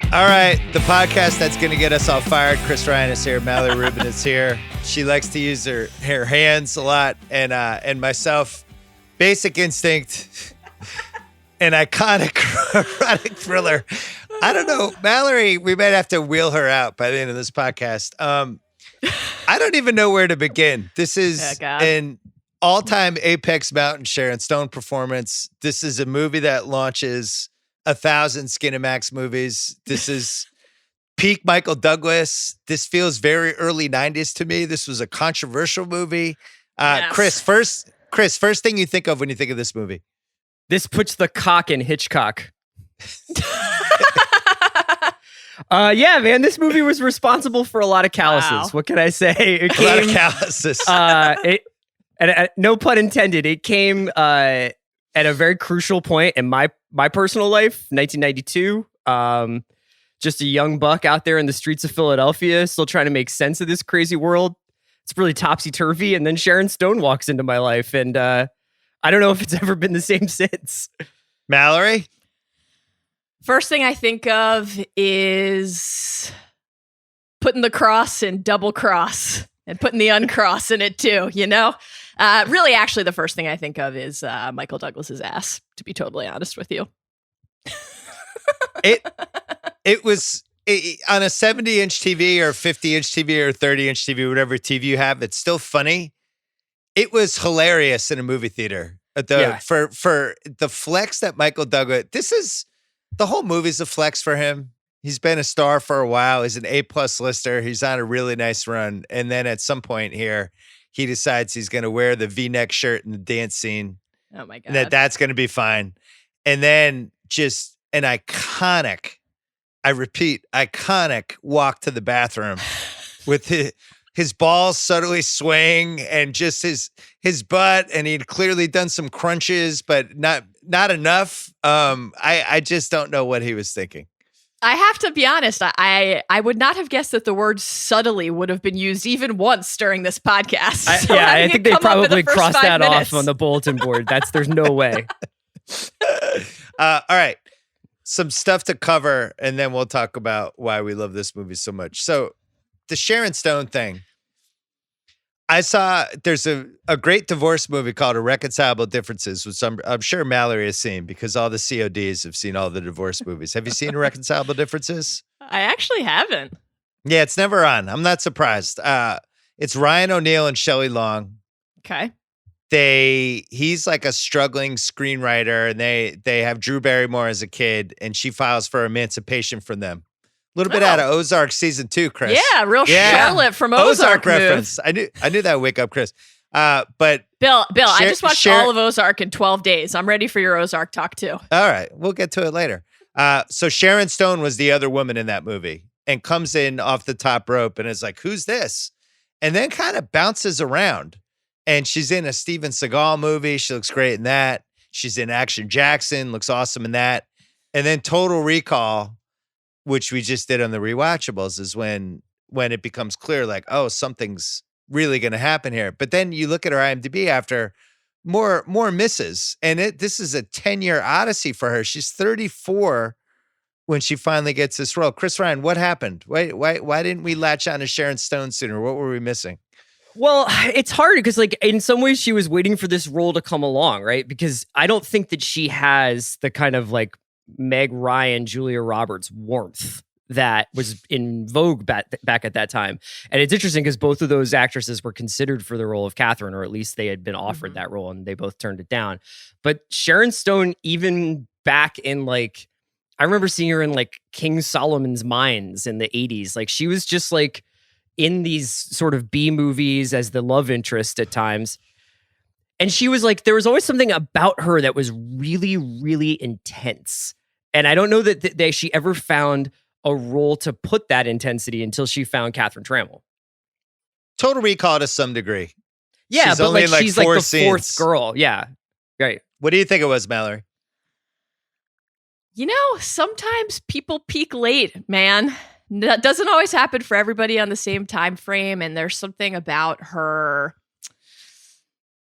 All right, the podcast that's going to get us all fired. Chris Ryan is here. Mallory Rubin is here. She likes to use her hands a lot, and myself, Basic Instinct, an iconic erotic thriller. I don't know, Mallory. We might have to wheel her out by the end of this podcast. I don't even know where to begin. This is an all-time Apex Mountain Sharon Stone performance. This is a movie that launches 1,000 Skinamax movies. This is peak Michael Douglas. This feels very early 90s to me. This was a controversial movie. Yes. Chris, first thing you think of when you think of this movie? This puts the cock in Hitchcock. Yeah, man, this movie was responsible for a lot of calluses. Wow. What can I say? It A lot of calluses. No pun intended. It came at a very crucial point in my personal life, 1992. Just a young buck out there in the streets of Philadelphia, still trying to make sense of this crazy world. It's really topsy-turvy. And then Sharon Stone walks into my life. And I don't know if it's ever been the same since. Mallory? First thing I think of is putting the cross in double cross and putting the uncross in it too, you know? Really, actually, the first thing I think of is Michael Douglas's ass, to be totally honest with you. It was on a 70-inch TV or 50-inch TV or 30-inch TV, whatever TV you have, it's still funny. It was hilarious in a movie theater. For the flex that Michael Douglas, the whole movie's a flex for him. He's been a star for a while. He's an A+ lister. He's on a really nice run. And then at some point here, he decides he's going to wear the V-neck shirt in the dance scene. Oh my God. And that's going to be fine. And then just an iconic, I repeat, iconic walk to the bathroom with his balls subtly swaying and just his butt. And he'd clearly done some crunches, but not enough. I just don't know what he was thinking. I have to be honest, I would not have guessed that the word subtly would have been used even once during this podcast. I think they probably crossed that minutes off on the bulletin board. There's no way. All right. Some stuff to cover, and then we'll talk about why we love this movie so much. So the Sharon Stone thing. I saw there's a great divorce movie called Irreconcilable Differences, which I'm sure Mallory has seen because all the CODs have seen all the divorce movies. Have you seen Irreconcilable Differences? I actually haven't. Yeah, it's never on. I'm not surprised. It's Ryan O'Neal and Shelley Long. Okay. He's like a struggling screenwriter, and they have Drew Barrymore as a kid, and she files for emancipation from them. A little bit out of Ozark season 2, Chris. Yeah, real Charlotte from Ozark reference. I knew that would wake up Chris. But Bill, I just watched all of Ozark in 12 days. I'm ready for your Ozark talk too. All right, we'll get to it later. So Sharon Stone was the other woman in that movie and comes in off the top rope and is like, "Who's this?" And then kind of bounces around. And she's in a Steven Seagal movie. She looks great in that. She's in Action Jackson, looks awesome in that. And then Total Recall, which we just did on the Rewatchables, is when it becomes clear, like, oh, something's really going to happen here. But then you look at her IMDb after more misses, and this is a 10-year odyssey for her. She's 34 when she finally gets this role. Chris Ryan, what happened? Why didn't we latch on to Sharon Stone sooner? What were we missing? Well, it's hard because, like, in some ways she was waiting for this role to come along, right? Because I don't think that she has the kind of like Meg Ryan, Julia Roberts warmth that was in vogue back at that time. And it's interesting because both of those actresses were considered for the role of Catherine, or at least they had been offered that role, and they both turned it down. But Sharon Stone, even back in like, I remember seeing her in like King Solomon's Mines in the 80s. Like, she was just like in these sort of B movies as the love interest at times. And she was like, there was always something about her that was really, really intense. And I don't know that she ever found a role to put that intensity until she found Catherine Trammell. Total Recall to some degree. Yeah, she's but only like she's like the scenes. Fourth girl. Yeah, right. What do you think it was, Mallory? You know, sometimes people peak late, man. That doesn't always happen for everybody on the same time frame, and there's something about her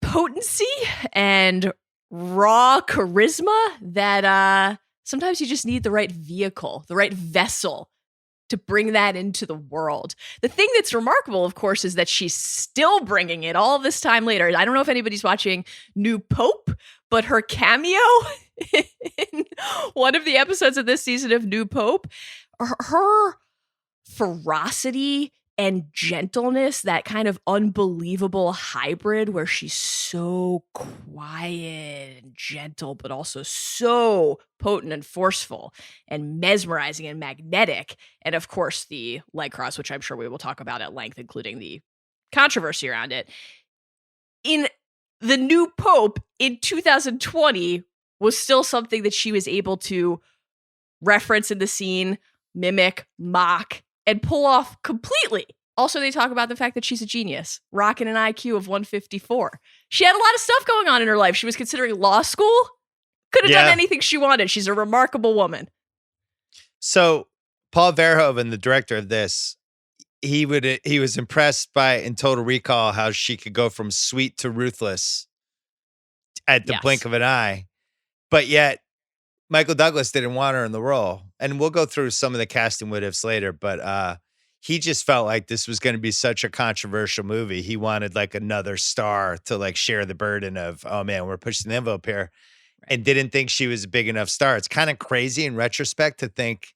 potency and raw charisma that Sometimes you just need the right vehicle, the right vessel to bring that into the world. The thing that's remarkable, of course, is that she's still bringing it all this time later. I don't know if anybody's watching New Pope, but her cameo in one of the episodes of this season of New Pope, her ferocity and gentleness, that kind of unbelievable hybrid where she's so quiet and gentle, but also so potent and forceful and mesmerizing and magnetic. And of course, the leg cross, which I'm sure we will talk about at length, including the controversy around it. In the New Pope in 2020 was still something that she was able to reference in the scene, mimic, mock, and pull off completely. Also, they talk about the fact that she's a genius, rocking an IQ of 154. She had a lot of stuff going on in her life. She was considering law school. Could have done anything she wanted. She's a remarkable woman. So Paul Verhoeven, the director of this, he was impressed by in Total Recall how she could go from sweet to ruthless at the blink of an eye. But yet Michael Douglas didn't want her in the role. And we'll go through some of the casting what-ifs later, but he just felt like this was going to be such a controversial movie. He wanted like another star to like share the burden of, oh man, we're pushing the envelope here, and didn't think she was a big enough star. It's kind of crazy in retrospect to think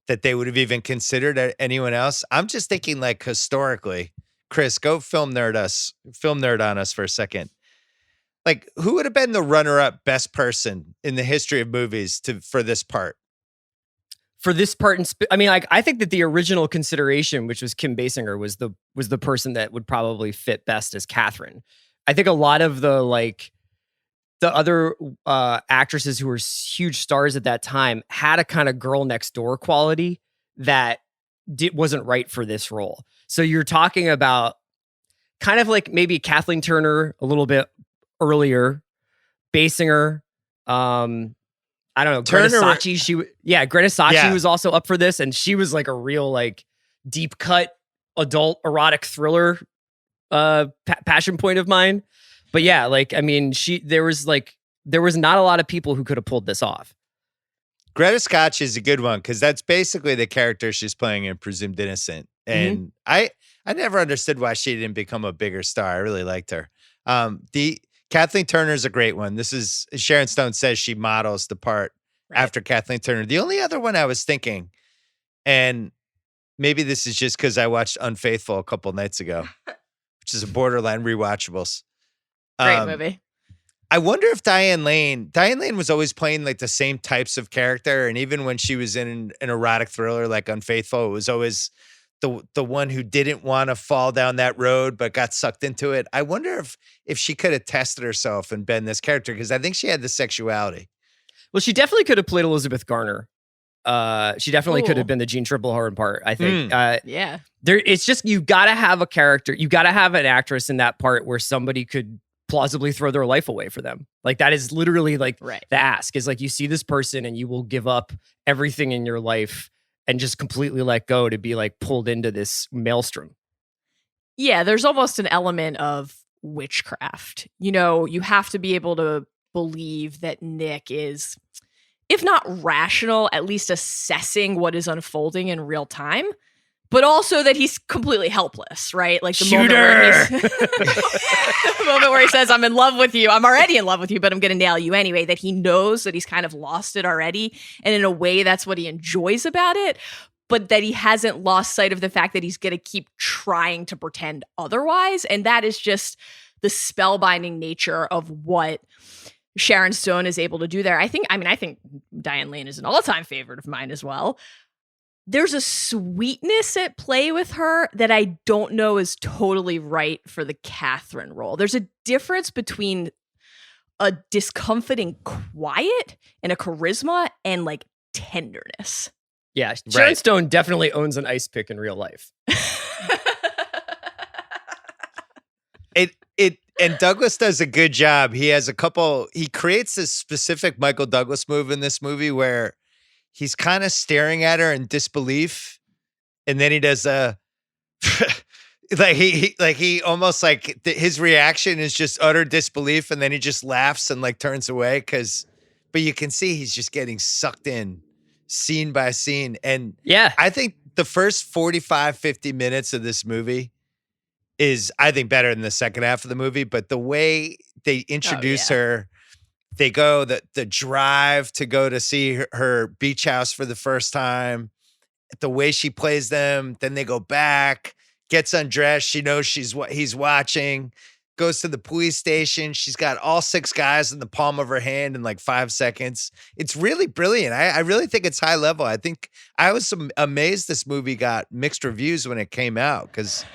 that they would have even considered anyone else. I'm just thinking like historically, Chris, go film nerd on us for a second. Like, who would have been the runner-up best person in the history of movies for this part? For this part, I mean, like, I think that the original consideration, which was Kim Basinger, was the person that would probably fit best as Catherine. I think a lot of the other actresses who were huge stars at that time had a kind of girl next door quality that wasn't right for this role. So you're talking about kind of like maybe Kathleen Turner a little bit earlier, Basinger, I don't know, Greta Sachi. Greta Sachi was also up for this, and she was like a real like deep cut adult erotic thriller passion point of mine. But yeah, like I mean, there was not a lot of people who could have pulled this off. Greta Scotch is a good one because that's basically the character she's playing in Presumed Innocent, and I never understood why she didn't become a bigger star. I really liked her. The Kathleen Turner's a great one. This is Sharon Stone says she models the part after Kathleen Turner. The only other one I was thinking, and maybe this is just because I watched Unfaithful a couple nights ago, which is a borderline rewatchables. Great movie. I wonder if Diane Lane was always playing like the same types of character. And even when she was in an erotic thriller like Unfaithful, it was always the one who didn't want to fall down that road but got sucked into it. I wonder if she could have tested herself and been this character, because I think she had the sexuality. Well, she definitely could have played Elizabeth Garner. She definitely could have been the Jean Tripplehorn part, I think. It's just, you got to have a character. You got to have an actress in that part where somebody could plausibly throw their life away for them. Like that is literally like the ask is like, you see this person and you will give up everything in your life and just completely let go to be like pulled into this maelstrom. Yeah, there's almost an element of witchcraft. You know, you have to be able to believe that Nick is, if not rational, at least assessing what is unfolding in real time, but also that he's completely helpless, right? Like the moment where he says, I'm in love with you. I'm already in love with you, but I'm going to nail you anyway. That he knows that he's kind of lost it already. And in a way, that's what he enjoys about it. But that he hasn't lost sight of the fact that he's going to keep trying to pretend otherwise. And that is just the spellbinding nature of what Sharon Stone is able to do there. I think Diane Lane is an all-time favorite of mine as well. There's a sweetness at play with her that I don't know is totally right for the Catherine role. There's a difference between a discomforting quiet and a charisma and like tenderness. Yeah, Sharon Stone definitely owns an ice pick in real life. And Douglas does a good job. He creates this specific Michael Douglas move in this movie where he's kind of staring at her in disbelief, and then he does he almost his reaction is just utter disbelief, and then he just laughs and like turns away but but you can see he's just getting sucked in scene by scene. And Yeah. I think the first 45, 50 minutes of this movie is, I think, better than the second half of the movie. But the way they introduce her, they go the drive to go to see her beach house for the first time, the way she plays them, then they go back, gets undressed. She knows he's watching, goes to the police station. She's got all 6 guys in the palm of her hand in like 5 seconds. It's really brilliant. I really think it's high level. I think I was amazed this movie got mixed reviews when it came out, because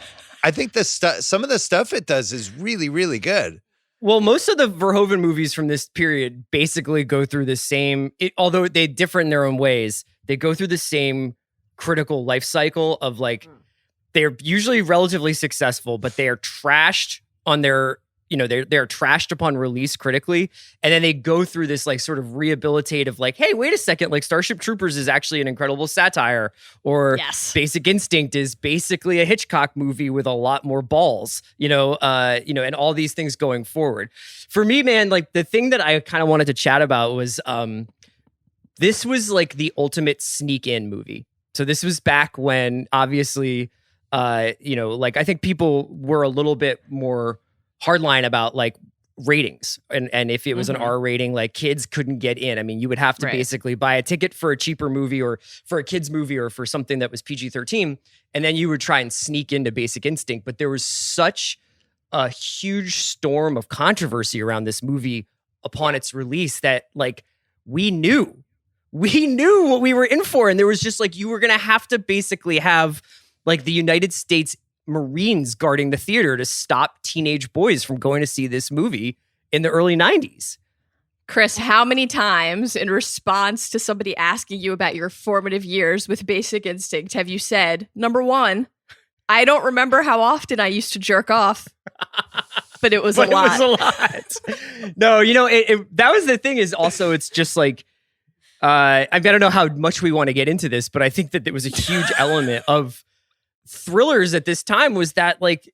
I think some of the stuff it does is really, really good. Well, most of the Verhoeven movies from this period basically go through the same, although they differ in their own ways, they go through the same critical life cycle of like, they're usually relatively successful, but they are trashed on their, they're trashed upon release critically. And then they go through this like sort of rehabilitative, like, hey, wait a second, like Starship Troopers is actually an incredible satire, or Basic Instinct is basically a Hitchcock movie with a lot more balls, and all these things going forward. For me, man, like the thing that I kind of wanted to chat about was, this was like the ultimate sneak in movie. So this was back when obviously, like I think people were a little bit more hardline about like ratings, and if it was an R rating, like kids couldn't get in. I mean, you would have to basically buy a ticket for a cheaper movie, or for a kids movie, or for something that was PG-13, and then you would try and sneak into Basic Instinct. But there was such a huge storm of controversy around this movie upon its release that like we knew what we were in for, and there was just like, you were gonna have to basically have like the United States Marines guarding the theater to stop teenage boys from going to see this movie in the early 90s. Chris, how many times in response to somebody asking you about your formative years with Basic Instinct have you said, number one, I don't remember how often I used to jerk off, but it was a lot. It was a lot. No, that was the thing, is also, it's just like, I don't know how much we want to get into this, but I think that there was a huge element of thrillers at this time was that like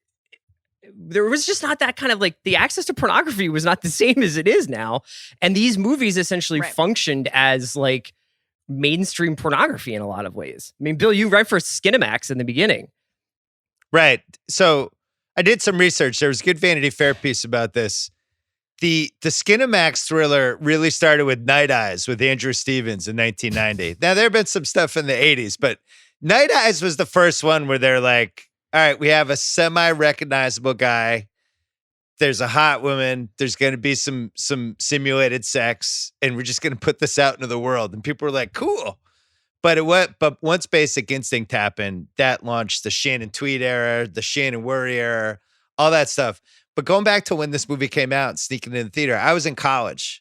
there was just not that kind of like, the access to pornography was not the same as it is now, and these movies essentially functioned as like mainstream pornography in a lot of ways. I mean, Bill, you write for Skinamax in the beginning, right? So I did some research. There was a good Vanity Fair piece about this. The Skinamax thriller really started with Night Eyes with Andrew Stevens in 1990. Now, there have been some stuff in the 80s, but Night Eyes was the first one where they're like, all right, we have a semi-recognizable guy. There's a hot woman. There's going to be some simulated sex, and we're just going to put this out into the world. And people were like, cool. But once Basic Instinct happened, that launched the Shannon Tweed era, the Shannon Worry era, all that stuff. But going back to when this movie came out and sneaking in the theater, I was in college,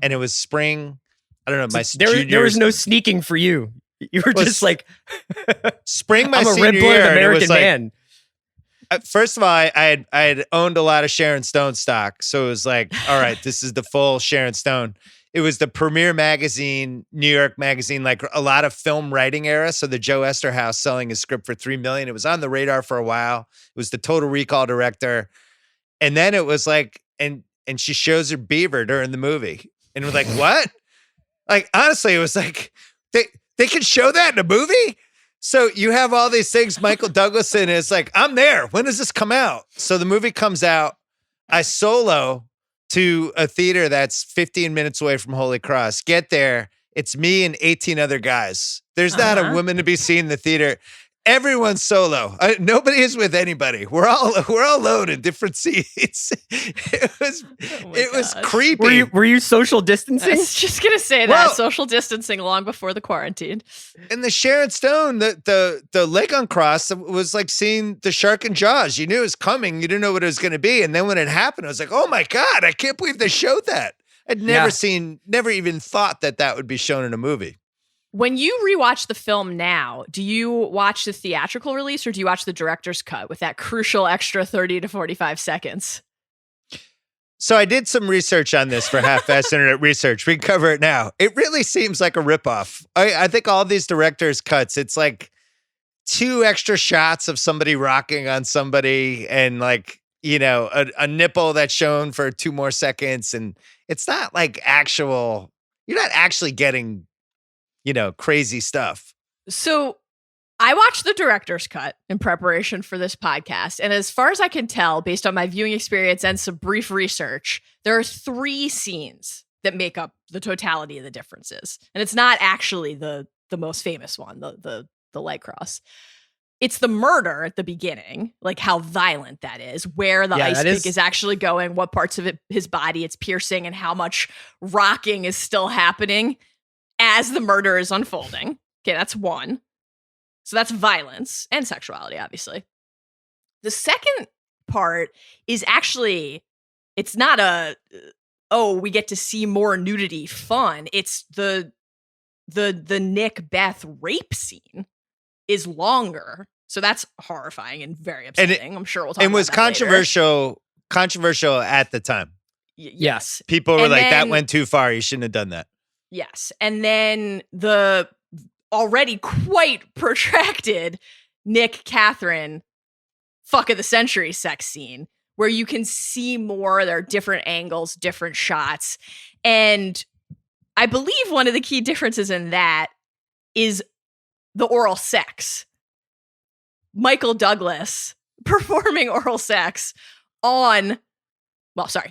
and it was spring. I don't know, there was no sneaking for you. You were just like spring. My I'm a senior red-blooded year, American man. First of all, I had owned a lot of Sharon Stone stock, so it was like, all right, this is the full Sharon Stone. It was the premier magazine, New York magazine, like a lot of film writing era. So the Joe Esterhaus selling his script for $3 million. It was on the radar for a while. It was the Total Recall director, and then it was like, and she shows her beaver during the movie, and we're like, what? Like honestly, it was like they can show that in a movie? So you have all these things, Michael Douglas, and it's like, I'm there. When does this come out? So the movie comes out. I solo to a theater that's 15 minutes away from Holy Cross. Get there. It's me and 18 other guys. There's not a woman to be seen in the theater. Everyone's solo. Nobody is with anybody. We're all alone in different seats. It was creepy. Were you social distancing? I was just gonna say that social distancing long before the quarantine. And the Sharon Stone, the leg uncrossed was like seeing the shark in Jaws. You knew it was coming. You didn't know what it was going to be. And then when it happened, I was like, oh my God, I can't believe they showed that. I'd never even thought that would be shown in a movie. When you rewatch the film now, do you watch the theatrical release or do you watch the director's cut with that crucial extra 30 to 45 seconds? So I did some research on this for Half-Assed Internet Research. We can cover it now. It really seems like a ripoff. I think all these director's cuts, it's like 2 extra shots of somebody rocking on somebody and like, a nipple that's shown for 2 more seconds. And it's not like actual, You're not actually getting, crazy stuff. So I watched the director's cut in preparation for this podcast. And as far as I can tell, based on my viewing experience and some brief research, there are 3 scenes that make up the totality of the differences. And it's not actually the most famous one, the light cross. It's the murder at the beginning, like how violent that is, where the ice pick is actually going, what parts of his body it's piercing, and how much rocking is still happening as the murder is unfolding. Okay, that's one. So that's violence and sexuality, obviously. The second part is actually, it's not we get to see more nudity fun. It's the Nick Beth rape scene is longer. So that's horrifying and very upsetting. I'm sure we'll talk about that. It was controversial at the time. Yes. People were that went too far. You shouldn't have done that. Yes. And then the already quite protracted Nick Catherine fuck of the century sex scene, where you can see more. There are different angles, different shots. And I believe one of the key differences in that is the oral sex. Michael Douglas performing oral sex on,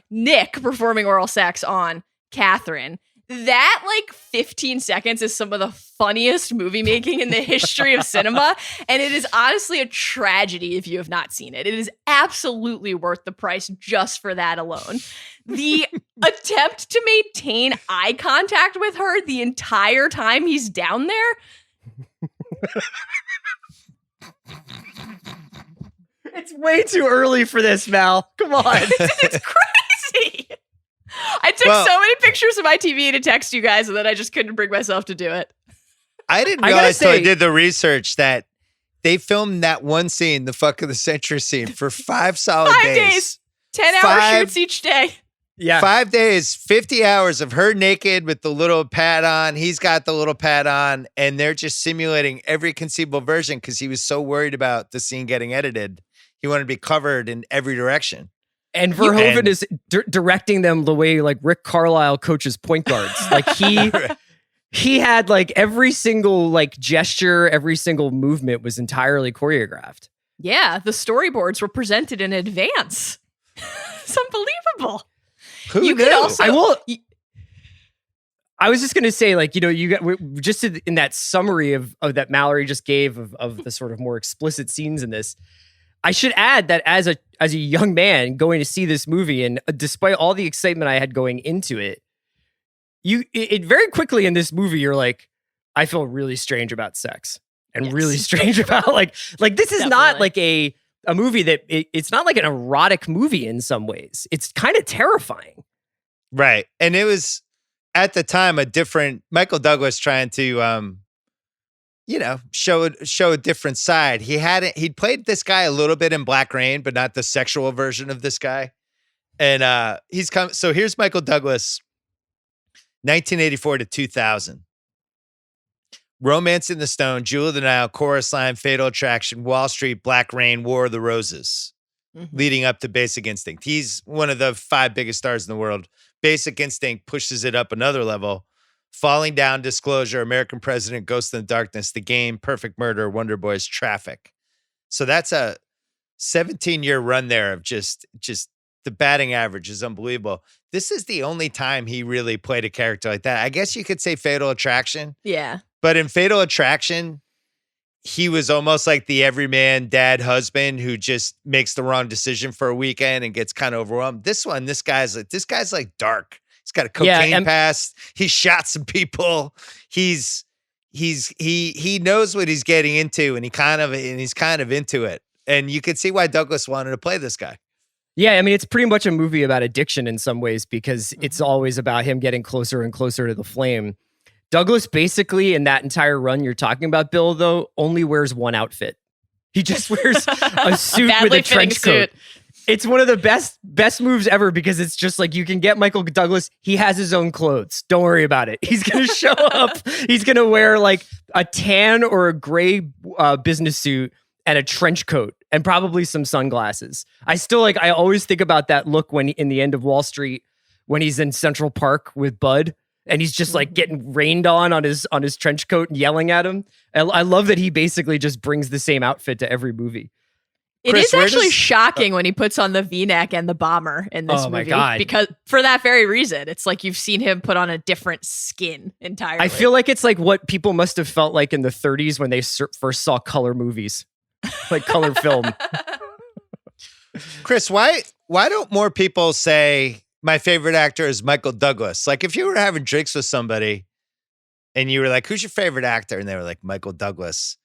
Nick performing oral sex on Catherine. That 15 seconds is some of the funniest movie making in the history of cinema. And it is honestly a tragedy if you have not seen it. It is absolutely worth the price just for that alone. The attempt to maintain eye contact with her the entire time he's down there. It's way too early for this, Mal. Come on. It's crazy. I took so many pictures of my TV to text you guys, and then I just couldn't bring myself to do it. I didn't realize until I did the research that they filmed that one scene, the fuck of the century scene, for 5 solid 5 days. 10-hour shoots each day. Yeah. 5 days, 50 hours of her naked with the little pad on. He's got the little pad on, and they're just simulating every conceivable version because he was so worried about the scene getting edited. He wanted to be covered in every direction. And Verhoeven is directing them the way Rick Carlisle coaches point guards. He had every single gesture, every single movement was entirely choreographed. Yeah, the storyboards were presented in advance. It's unbelievable. Who knew? I was just going to say, you got just in that summary of that Mallory just gave of the sort of more explicit scenes in this. I should add that as a young man going to see this movie, and despite all the excitement I had going into it, it very quickly in this movie, you're like, I feel really strange about sex and really strange about this is not a movie that it's not like an erotic movie in some ways. It's kind of terrifying. Right. And it was at the time a different Michael Douglas trying to, show a different side. He'd played this guy a little bit in Black Rain, but not the sexual version of this guy. And so here's Michael Douglas, 1984 to 2000. Romance in the Stone, Jewel of the Nile, Chorus Line, Fatal Attraction, Wall Street, Black Rain, War of the Roses, leading up to Basic Instinct. He's one of the 5 biggest stars in the world. Basic Instinct pushes it up another level. Falling Down, Disclosure, American President, Ghost in the Darkness, The Game, Perfect Murder, Wonder Boys, Traffic. So that's a 17-year run there of just the batting average is unbelievable. This is the only time he really played a character like that. I guess you could say Fatal Attraction. Yeah. But in Fatal Attraction, he was almost like the everyman dad husband who just makes the wrong decision for a weekend and gets kind of overwhelmed. This guy's like dark. He's got a cocaine past. He shot some people. He knows what he's getting into, and he's kind of into it. And you could see why Douglas wanted to play this guy. Yeah, I mean, it's pretty much a movie about addiction in some ways because it's always about him getting closer and closer to the flame. Douglas basically in that entire run you're talking about, Bill, though, only wears one outfit. He just wears a suit with a trench coat. It's one of the best moves ever because it's just you can get Michael Douglas. He has his own clothes. Don't worry about it. He's going to show up. He's going to wear a tan or a gray business suit and a trench coat and probably some sunglasses. I always think about that look when in the end of Wall Street, when he's in Central Park with Bud and he's just like getting rained on his trench coat and yelling at him. I love that he basically just brings the same outfit to every movie. It Chris, is actually shocking when he puts on the V-neck and the bomber in this movie. My God. Because for that very reason, it's like you've seen him put on a different skin entirely. I feel like it's like what people must have felt like in the 30s when they first saw color movies, like color film. Chris, why don't more people say my favorite actor is Michael Douglas? Like if you were having drinks with somebody and you were like, who's your favorite actor? And they were like, Michael Douglas.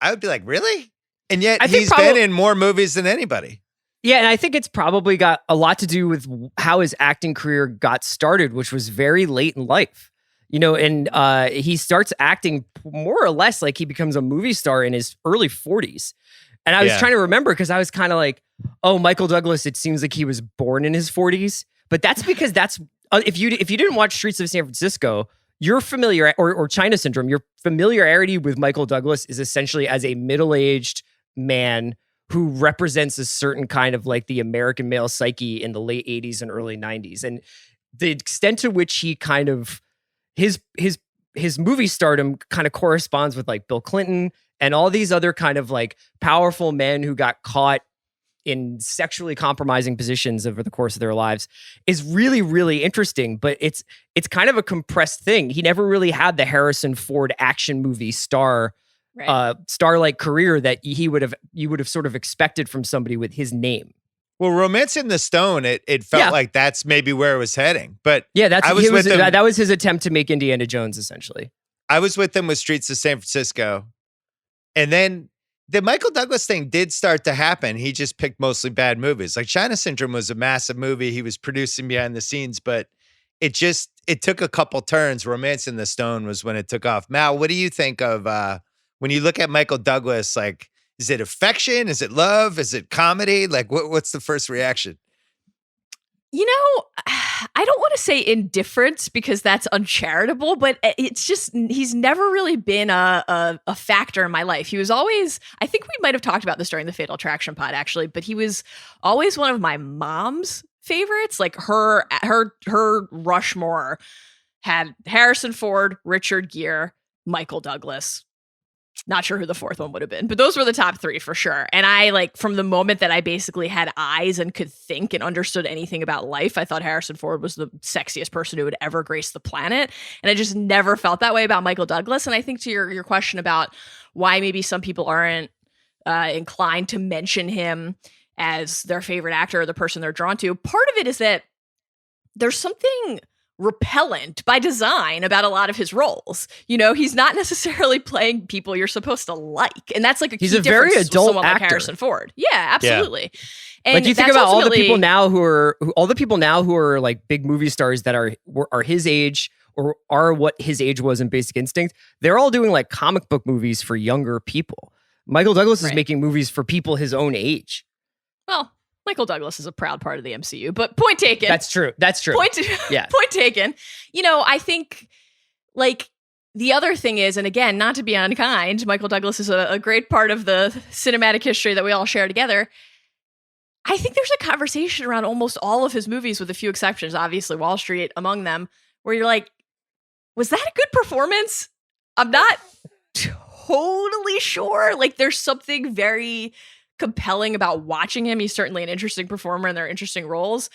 I would be like, really? And yet he's been in more movies than anybody. Yeah, and I think it's probably got a lot to do with how his acting career got started, which was very late in life. You know, and he starts acting more or less like he becomes a movie star in his early 40s. And I was trying to remember because I was kind of like, oh, Michael Douglas, it seems like he was born in his 40s. But that's because if you didn't watch Streets of San Francisco, your familiar or China Syndrome, your familiarity with Michael Douglas is essentially as a middle-aged man who represents a certain kind of like the American male psyche in the late 80s and early 90s. And the extent to which he kind of his movie stardom kind of corresponds with like Bill Clinton and all these other kind of like powerful men who got caught in sexually compromising positions over the course of their lives is really, really interesting. But it's kind of a compressed thing. He never really had the Harrison Ford action movie star-like career that you would have sort of expected from somebody with his name. Well, Romancing the Stone, it felt like that's maybe where it was heading. But yeah, that was his attempt to make Indiana Jones, essentially. I was with him with Streets of San Francisco. And then the Michael Douglas thing did start to happen. He just picked mostly bad movies. Like China Syndrome was a massive movie. He was producing behind the scenes, but it took a couple turns. Romancing the Stone was when it took off. Mal, what do you think of when you look at Michael Douglas? Like, is it affection? Is it love? Is it comedy? Like, what's the first reaction? You know, I don't want to say indifference because that's uncharitable, but it's just he's never really been a factor in my life. He was always, I think we might have talked about this during the Fatal Attraction pod actually, but he was always one of my mom's favorites. Like her Rushmore had Harrison Ford, Richard Gere, Michael Douglas. Not sure who the fourth one would have been, but those were the top three for sure. And I like from the moment that I basically had eyes and could think and understood anything about life, I thought Harrison Ford was the sexiest person who would ever grace the planet. And I just never felt that way about Michael Douglas. And I think to your question about why maybe some people aren't inclined to mention him as their favorite actor or the person they're drawn to, part of it is that there's something repellent by design about a lot of his roles. You know, he's not necessarily playing people you're supposed to like. And that's like a key difference very adult with someone actor. like Harrison Ford. Yeah, absolutely. Yeah. And like you think about all the people now who are like big movie stars that are his age or are what his age was in Basic Instinct. They're all doing like comic book movies for younger people. Michael Douglas is making movies for people his own age. Well, Michael Douglas is a proud part of the MCU, but point taken. That's true. Point taken. You know, I think like the other thing is, and again, not to be unkind, Michael Douglas is a great part of the cinematic history that we all share together. I think there's a conversation around almost all of his movies, with a few exceptions, obviously Wall Street among them, where you're like, was that a good performance? I'm not totally sure. Like there's something very compelling about watching him. He's certainly an interesting performer and they're interesting roles,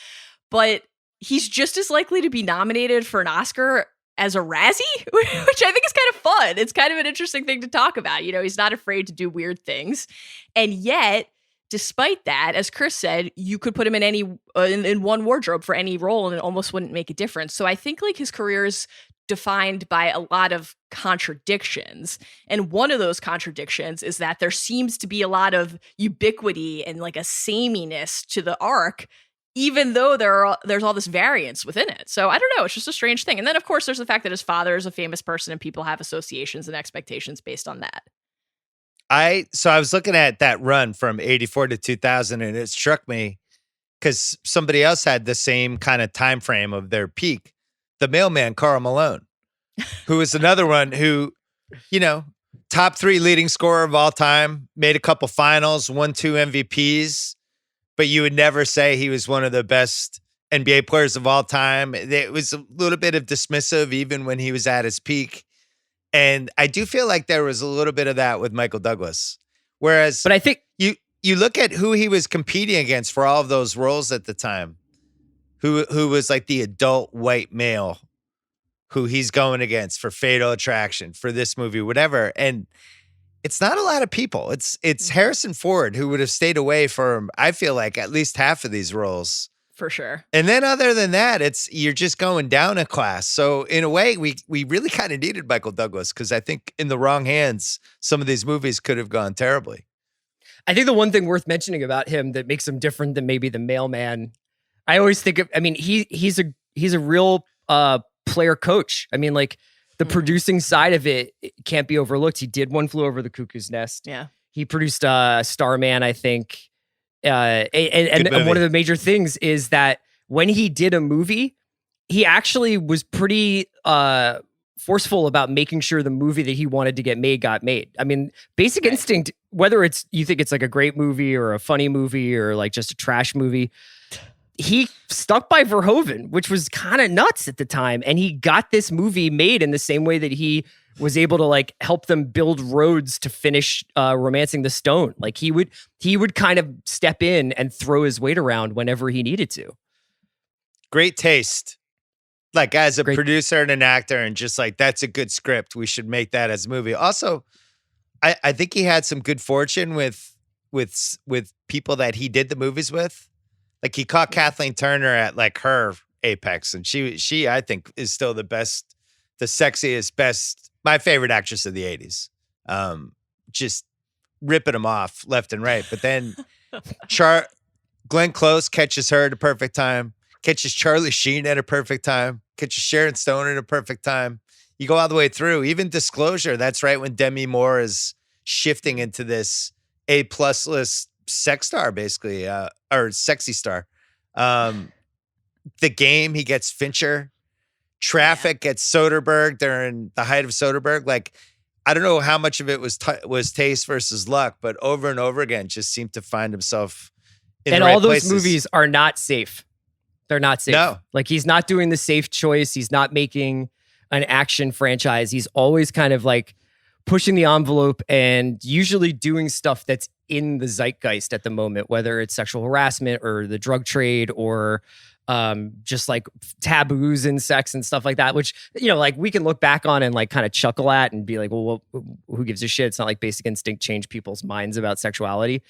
but he's just as likely to be nominated for an Oscar as a Razzie, which I think is kind of fun. It's kind of an interesting thing to talk about. You know, he's not afraid to do weird things. And yet, despite that, as Chris said, you could put him in any in one wardrobe for any role and it almost wouldn't make a difference. So I think like his career is defined by a lot of contradictions. And one of those contradictions is that there seems to be a lot of ubiquity and like a sameness to the arc, even though there's all this variance within it. So I don't know. It's just a strange thing. And then, of course, there's the fact that his father is a famous person and people have associations and expectations based on that. So I was looking at that run from 84 to 2000 and it struck me because somebody else had the same kind of time frame of their peak. The Mailman, Karl Malone, who is another one who, you know, top 3 leading scorer of all time, made a couple finals, won 2 MVPs, but you would never say he was one of the best NBA players of all time. It was a little bit of dismissive even when he was at his peak. And I do feel like there was a little bit of that with Michael Douglas. Whereas But I think you look at who he was competing against for all of those roles at the time, who was like the adult white male who he's going against for Fatal Attraction, for this movie, whatever. And it's not a lot of people. It's Harrison Ford who would have stayed away from, I feel like, at least half of these roles. For sure. And then other than that, you're just going down a class. So in a way, we really kind of needed Michael Douglas, because I think in the wrong hands, some of these movies could have gone terribly. I think the one thing worth mentioning about him that makes him different than maybe the mailman, I always think of, I mean, he's a real player coach. I mean, like the producing side of it can't be overlooked. He did One Flew Over the Cuckoo's Nest. Yeah. He produced Starman, I think. And one of the major things is that when he did a movie, he actually was pretty forceful about making sure the movie that he wanted to get made got made. I mean, Basic Instinct, whether you think it's like a great movie or a funny movie or like just a trash movie, he stuck by Verhoeven, which was kind of nuts at the time. And he got this movie made in the same way that he was able to like help them build roads to finish Romancing the Stone. Like he would kind of step in and throw his weight around whenever he needed to. Great taste. Like as a producer and an actor, and just like, that's a good script. We should make that as a movie. Also, I think he had some good fortune with people that he did the movies with. Like he caught Kathleen Turner at like her apex, and she I think is still the best, the sexiest, best, my favorite actress of the 80s. Just ripping them off left and right. But then Glenn Close catches her at a perfect time, catches Charlie Sheen at a perfect time, catches Sharon Stone at a perfect time. You go all the way through. Even Disclosure, that's right when Demi Moore is shifting into this A+ list sex star, basically, or sexy star. The Game, he gets Fincher. Traffic gets Soderbergh during the height of Soderbergh. Like, I don't know how much of it was taste versus luck, but over and over again, just seemed to find himself in the right all those places. movies are not safe. They're not safe. No. Like he's not doing the safe choice. He's not making an action franchise. He's always kind of like pushing the envelope and usually doing stuff that's in the zeitgeist at the moment, whether it's sexual harassment or the drug trade or just like taboos in sex and stuff like that, which, you know, like we can look back on and like kind of chuckle at and be like, well, who gives a shit? It's not like Basic Instinct changed people's minds about sexuality.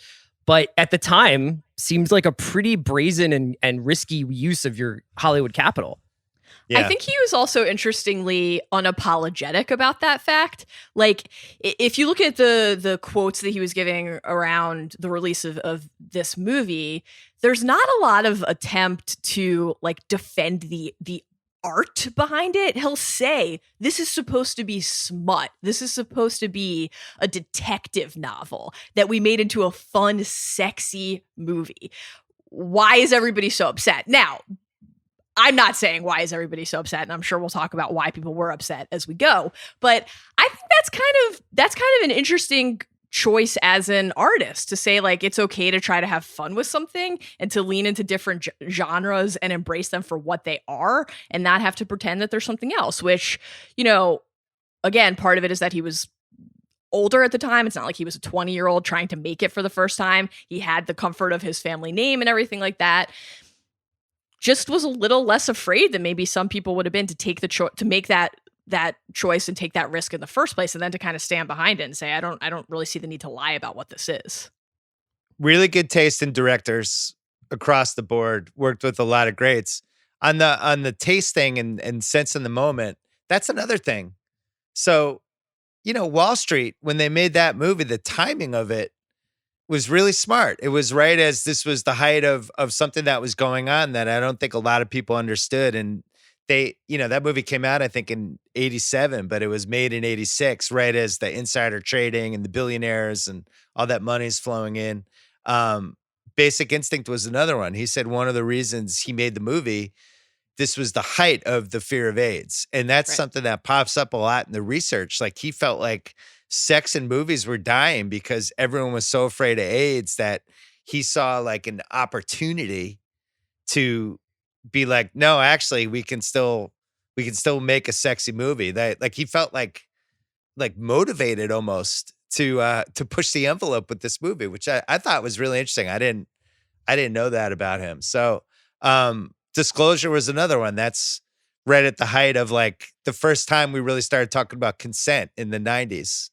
But at the time, seems like a pretty brazen and risky use of your Hollywood capital. Yeah. I think he was also interestingly unapologetic about that fact. Like, if you look at the quotes that he was giving around the release of this movie, there's not a lot of attempt to like defend the art behind it. He'll say, this is supposed to be smut. This is supposed to be a detective novel that we made into a fun, sexy movie. Why is everybody so upset? Now, I'm not saying why is everybody so upset, and I'm sure we'll talk about why people were upset as we go. But I think that's kind of an interesting choice as an artist to say, like, it's okay to try to have fun with something and to lean into different genres and embrace them for what they are and not have to pretend that there's something else, which, you know, again, part of it is that he was older at the time. It's not like he was a 20-year-old trying to make it for the first time. He had the comfort of his family name and everything like that. Just was a little less afraid than maybe some people would have been to take the to make that choice and take that risk in the first place, and then to kind of stand behind it and say, I don't really see the need to lie about what this is. Really good taste in directors across the board. Worked with a lot of greats on the taste thing and sense in the moment. That's another thing. So, you know, Wall Street, when they made that movie, the timing of it was really smart. It was right as this was the height of something that was going on that I don't think a lot of people understood. And they, you know, that movie came out, I think, in 87, but it was made in 86, right as the insider trading and the billionaires and all that money's flowing in. Basic Instinct was another one. He said one of the reasons he made the movie, this was the height of the fear of AIDS. And that's something that pops up a lot in the research. Like he felt like sex in movies were dying because everyone was so afraid of AIDS that he saw like an opportunity to be like, no, actually, we can still make a sexy movie. That like he felt like motivated almost to push the envelope with this movie, which I thought was really interesting. I didn't know that about him. So Disclosure was another one that's right at the height of like the first time we really started talking about consent in the 90s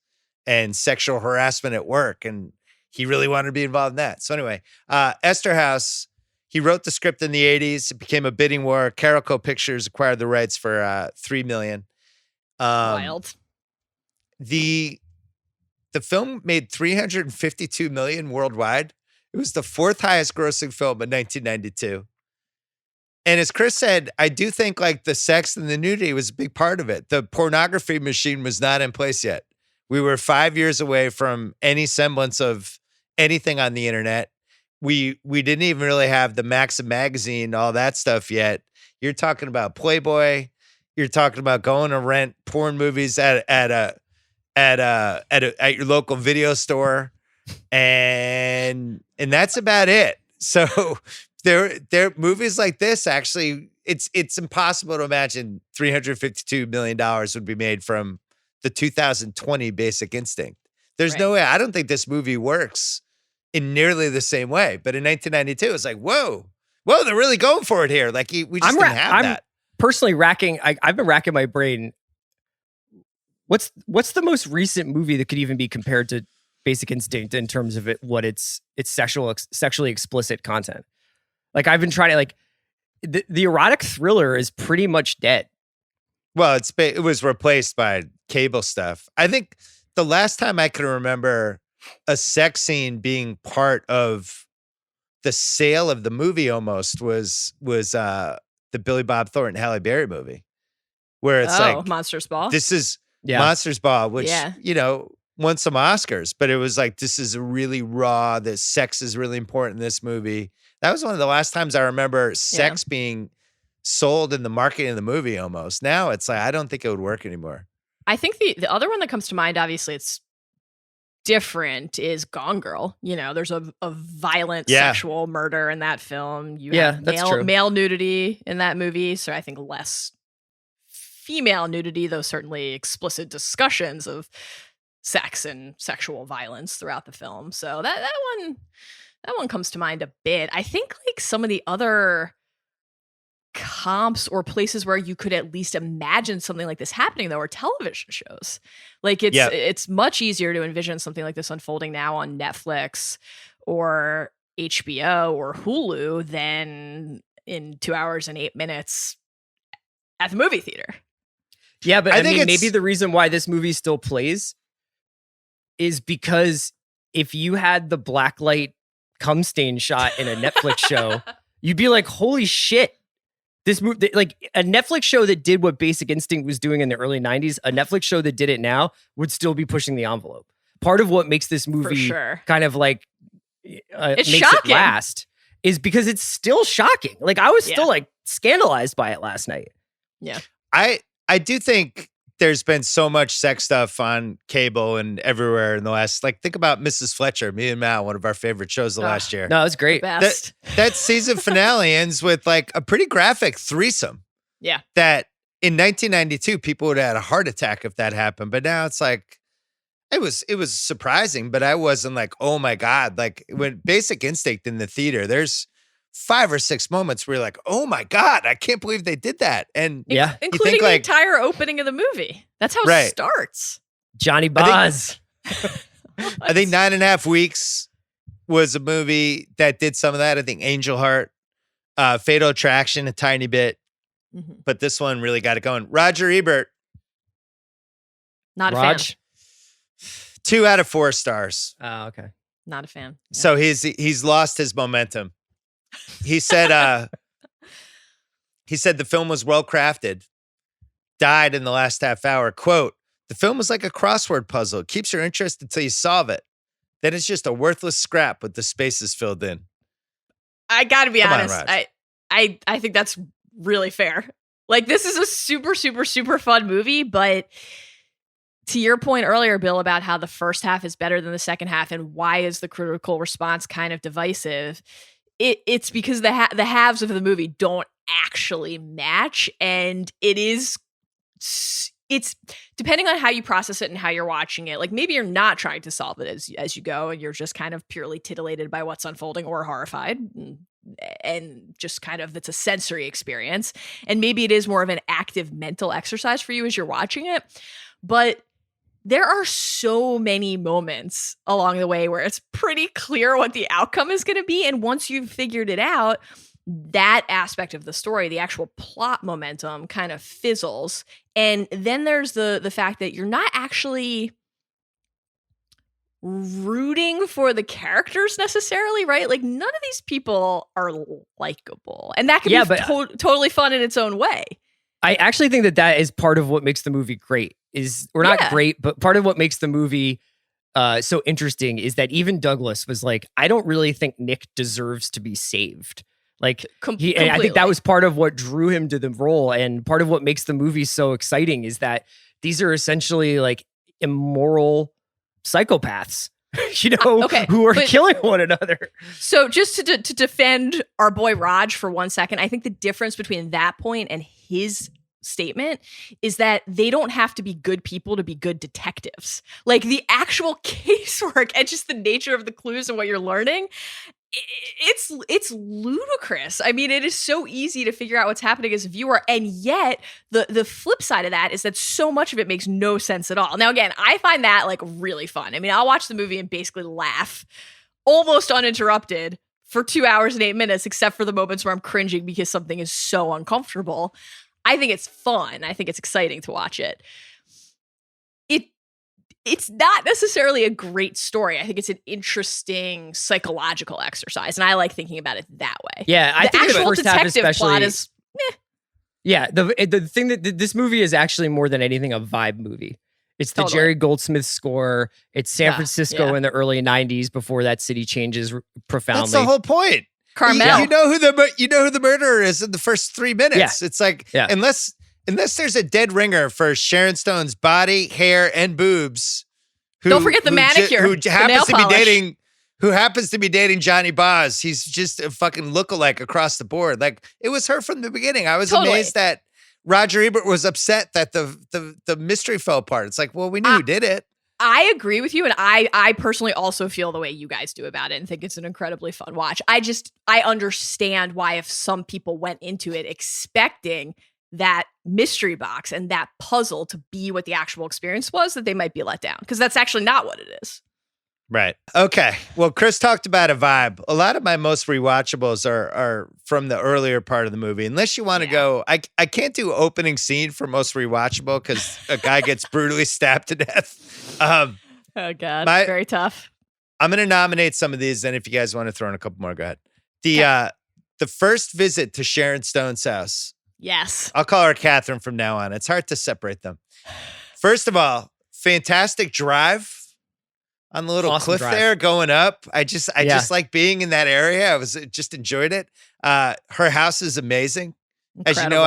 and sexual harassment at work. And he really wanted to be involved in that. So anyway, Esterhaus, he wrote the script in the 80s. It became a bidding war. Caracal Pictures acquired the rights for $3 million. Wild. The film made $352 million worldwide. It was the fourth highest grossing film in 1992. And as Chris said, I do think like the sex and the nudity was a big part of it. The pornography machine was not in place yet. We were 5 years away from any semblance of anything on the internet. We didn't even really have the Maxim magazine, all that stuff yet. You're talking about Playboy. You're talking about going to rent porn movies at your local video store, and that's about it. So there movies like this actually, it's impossible to imagine $352 million would be made from the 2020 Basic Instinct. There's no way. I don't think this movie works in nearly the same way. But in 1992, it's like, whoa, they're really going for it here. Like we just didn't have that. Personally I've been racking my brain. What's the most recent movie that could even be compared to Basic Instinct in terms of it's sexually explicit content? Like I've been trying to the erotic thriller is pretty much dead. Well, it was replaced by cable stuff. I think the last time I can remember a sex scene being part of the sale of the movie almost was the Billy Bob Thornton Halle Berry movie, where it's like Monsters Ball. This is Monsters Ball, which won some Oscars, but it was like this is a really raw. The sex is really important in this movie. That was one of the last times I remember sex being sold in the marketing of the movie almost. Now it's like I don't think it would work anymore. I think the other one that comes to mind, obviously it's different, is Gone Girl. You know, there's a violent sexual murder in that film. You have male nudity in that movie, so I think less female nudity, though certainly explicit discussions of sex and sexual violence throughout the film. So that one comes to mind a bit. I think like some of the other comps or places where you could at least imagine something like this happening though are television shows. Like it's much easier to envision something like this unfolding now on Netflix or HBO or Hulu than in 2 hours and 8 minutes at the movie theater. Yeah, but I mean maybe the reason why this movie still plays is because if you had the blacklight cum stain shot in a Netflix show, you'd be like, holy shit. This movie, like a Netflix show that did what Basic Instinct was doing in the early 90s, a Netflix show that did it now would still be pushing the envelope. Part of what makes this movie kind of like makes shocking. It last is because it's still shocking. Like I was still like scandalized by it last night. Yeah. I do think there's been so much sex stuff on cable and everywhere in the last, like, think about Mrs. Fletcher, me and Mal, one of our favorite shows of last year. No, it was great. That season finale ends with like a pretty graphic threesome. Yeah. That in 1992, people would have had a heart attack if that happened. But now it's like, it was surprising, but I wasn't like, oh my God. Like when Basic Instinct in the theater, there's 5 or 6 moments where you're like, oh my God, I can't believe they did that. And including the entire opening of the movie. That's how it starts. Johnny Boz. I think 9.5 Weeks was a movie that did some of that. I think Angel Heart, Fatal Attraction, a tiny bit. Mm-hmm. But this one really got it going. Roger Ebert. Not a fan. 2 out of 4 stars. Oh, okay. Not a fan. Yeah. So he's lost his momentum. He said the film was well crafted, died in the last half hour. Quote, the film was like a crossword puzzle. It keeps your interest until you solve it. Then it's just a worthless scrap with the spaces filled in. I gotta be honest. I think that's really fair. Like this is a super, super, super fun movie, but to your point earlier, Bill, about how the first half is better than the second half and why is the critical response kind of divisive, it's because the halves of the movie don't actually match, and it's depending on how you process it and how you're watching it. Like maybe you're not trying to solve it as you go, and you're just kind of purely titillated by what's unfolding or horrified, and just kind of it's a sensory experience. And maybe it is more of an active mental exercise for you as you're watching it. But there are so many moments along the way where it's pretty clear what the outcome is going to be. And once you've figured it out, that aspect of the story, the actual plot momentum, kind of fizzles. And then there's the fact that you're not actually rooting for the characters necessarily, right? Like none of these people are likable. And that can be totally fun in its own way. I actually think that is part of what makes the movie great. Not great, but part of what makes the movie so interesting is that even Douglas was like, I don't really think Nick deserves to be saved. Like, and I think that was part of what drew him to the role. And part of what makes the movie so exciting is that these are essentially like immoral psychopaths, who are killing one another. So just to defend our boy Raj for 1 second, I think the difference between that point and his statement is that they don't have to be good people to be good detectives. Like the actual casework and just the nature of the clues and what you're learning, it's ludicrous. I mean, it is so easy to figure out what's happening as a viewer, and yet the flip side of that is that so much of it makes no sense at all. Now, again, I find that like really fun. I mean, I'll watch the movie and basically laugh almost uninterrupted for 2 hours and 8 minutes, except for the moments where I'm cringing because something is so uncomfortable. I think it's fun. I think it's exciting to watch it. It's not necessarily a great story. I think it's an interesting psychological exercise, and I like thinking about it that way. Yeah, I think the first half especially plot is Yeah, the thing that this movie is actually more than anything a vibe movie. It's the Jerry Goldsmith score. It's San Francisco in the early 90s before that city changes profoundly. That's the whole point. Carmel. You know who the murderer is in the first 3 minutes. Yeah. It's like unless there's a dead ringer for Sharon Stone's body, hair, and boobs. Don't forget the manicure. Who happens to be dating Johnny Boz. He's just a fucking lookalike across the board. Like it was her from the beginning. I was amazed that Roger Ebert was upset that the mystery fell apart. It's like, well, we knew who did it. I agree with you, and I personally also feel the way you guys do about it and think it's an incredibly fun watch. I understand why if some people went into it expecting that mystery box and that puzzle to be what the actual experience was, that they might be let down, because that's actually not what it is. Right. Okay. Well, Chris talked about a vibe. A lot of my most rewatchables are from the earlier part of the movie. Unless you want to go, I can't do opening scene for most rewatchable because a guy gets brutally stabbed to death. Oh God, very tough. I'm going to nominate some of these, and if you guys want to throw in a couple more, go ahead. The first visit to Sharon Stone's house. Yes. I'll call her Catherine from now on. It's hard to separate them. First of all, fantastic drive on the little cliff there going up. I just like being in that area. Just enjoyed it. Her house is amazing. Incredible. As you know,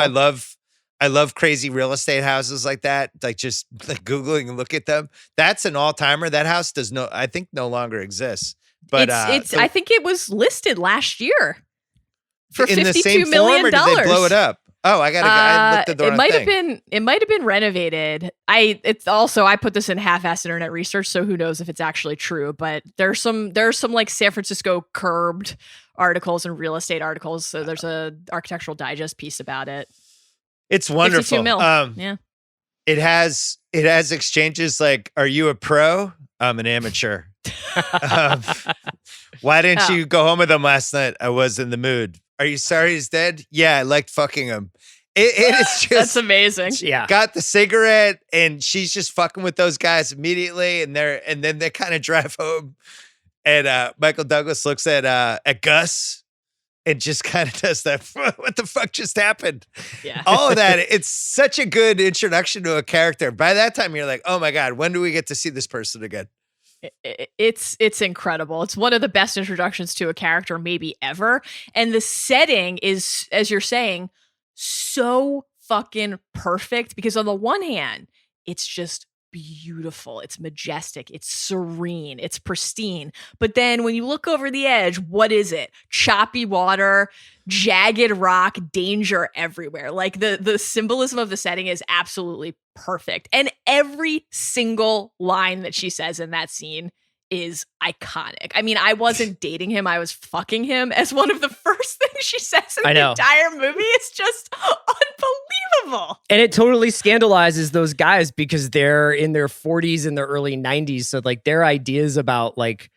I love crazy real estate houses like that. Like just like Googling and look at them. That's an all-timer. That house I think no longer exists. But I think it was listed last year for in the $52 same million. Form, or did they blow it up? Oh, I looked at the wrong thing. It might have been renovated. I put this in half-assed internet research, so who knows if it's actually true. But there's some like San Francisco curbed articles and real estate articles. So there's a Architectural Digest piece about it. It's wonderful. 52 mil. Yeah. It has exchanges like, "Are you a pro? I'm an amateur." Why didn't you go home with him last night? I was in the mood. Are you sorry he's dead? Yeah, I liked fucking him. It is just that's amazing. Yeah, got the cigarette, and she's just fucking with those guys immediately, and then they kind of drive home, and Michael Douglas looks at Gus, and just kind of does that. What the fuck just happened? Yeah, all of that. It's such a good introduction to a character. By that time, you're like, oh my God, when do we get to see this person again? It's incredible. It's one of the best introductions to a character maybe ever. And the setting is, as you're saying, so fucking perfect because on the one hand, it's just beautiful, it's majestic, it's serene, it's pristine. But then when you look over the edge, what is it? Choppy water, jagged rock, danger everywhere. Like the symbolism of the setting is absolutely perfect. And every single line that she says in that scene is iconic. I mean, I wasn't dating him, I was fucking him, as one of the first things she says in the entire movie. It's just unbelievable. And it totally scandalizes those guys because they're in their 40s and their early 90s. So like their ideas about like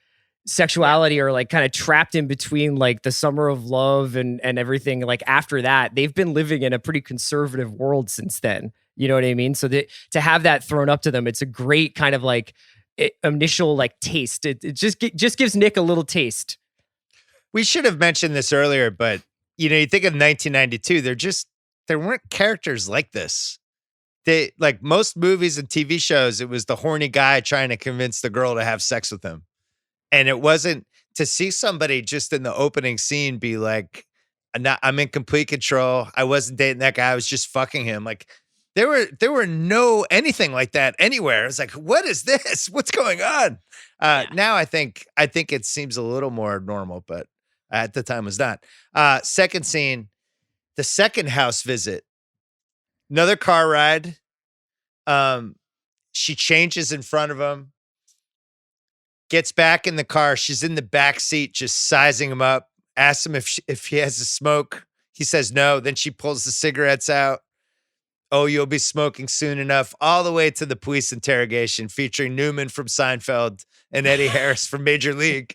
sexuality are like kind of trapped in between like the summer of love and everything. Like after that, they've been living in a pretty conservative world since then. You know what I mean? So to have that thrown up to them, it's a great kind of like initial like taste. It just gives Nick a little taste. We should have mentioned this earlier, but you know, you think of 1992, there weren't characters like this. They, like most movies and TV shows, it was the horny guy trying to convince the girl to have sex with him. And it wasn't to see somebody just in the opening scene be like, I'm in complete control. I wasn't dating that guy. I was just fucking him. Like there were no anything like that anywhere. It's like, what is this? What's going on? Now I think it seems a little more normal, but at the time was not. Second scene, the second house visit, another car ride. She changes in front of him, gets back in the car. She's in the back seat, just sizing him up, asks him if he has a smoke. He says no. Then she pulls the cigarettes out. Oh, you'll be smoking soon enough. All the way to the police interrogation featuring Newman from Seinfeld and Eddie Harris from Major League.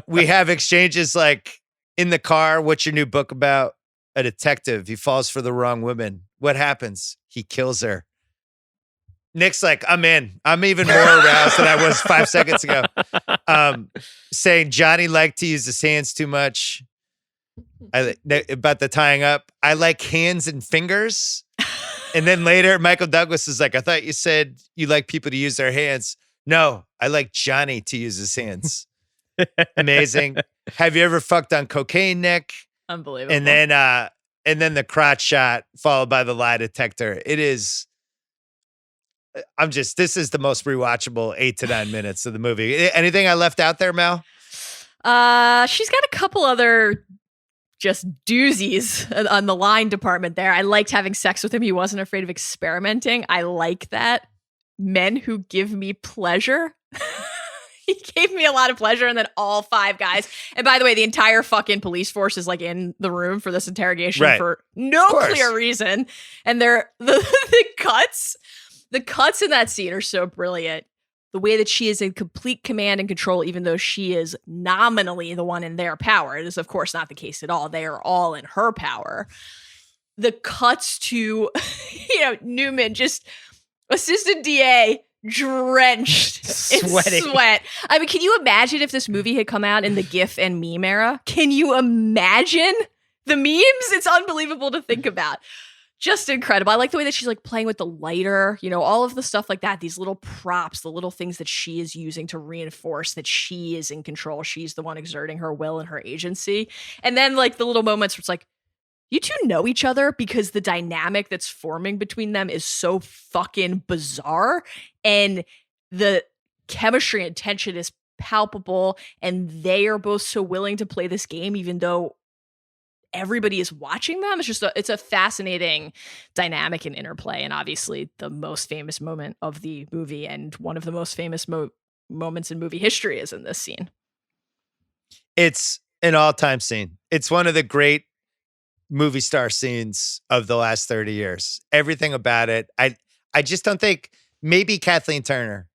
We have exchanges like, in the car, what's your new book about? A detective. He falls for the wrong woman. What happens? He kills her. Nick's like, I'm in. I'm even more aroused than I was 5 seconds ago. Saying Johnny liked to use his hands too much. About the tying up. I like hands and fingers. And then later, Michael Douglas is like, I thought you said you like people to use their hands. No, I like Johnny to use his hands. Amazing. Have you ever fucked on cocaine, Nick? Unbelievable. And then the crotch shot followed by the lie detector. It is. This is the most rewatchable 8 to 9 minutes of the movie. Anything I left out there, Mel? She's got a couple other just doozies on the line department there. I liked having sex with him. He wasn't afraid of experimenting. I like that. Men who give me pleasure. He gave me a lot of pleasure. And then all 5 guys. And by the way, the entire fucking police force is like in the room for this interrogation for no clear reason. And the cuts in that scene are so brilliant. The way that she is in complete command and control, even though she is nominally the one in their power. It is, of course, not the case at all. They are all in her power. The cuts to, Newman, just assistant DA, drenched in sweat. I mean, can you imagine if this movie had come out in the GIF and meme era? Can you imagine the memes? It's unbelievable to think about. Just incredible. I like the way that she's like playing with the lighter, all of the stuff like that, these little props, the little things that she is using to reinforce that she is in control. She's the one exerting her will and her agency. And then like the little moments where it's like, you two know each other, because the dynamic that's forming between them is so fucking bizarre. And the chemistry and tension is palpable. And they are both so willing to play this game, even though everybody is watching them. It's a fascinating dynamic and interplay. And obviously the most famous moment of the movie and one of the most famous moments in movie history is in this scene. It's an all-time scene. It's one of the great movie star scenes of the last 30 years. Everything about it. I just don't think, maybe Kathleen Turner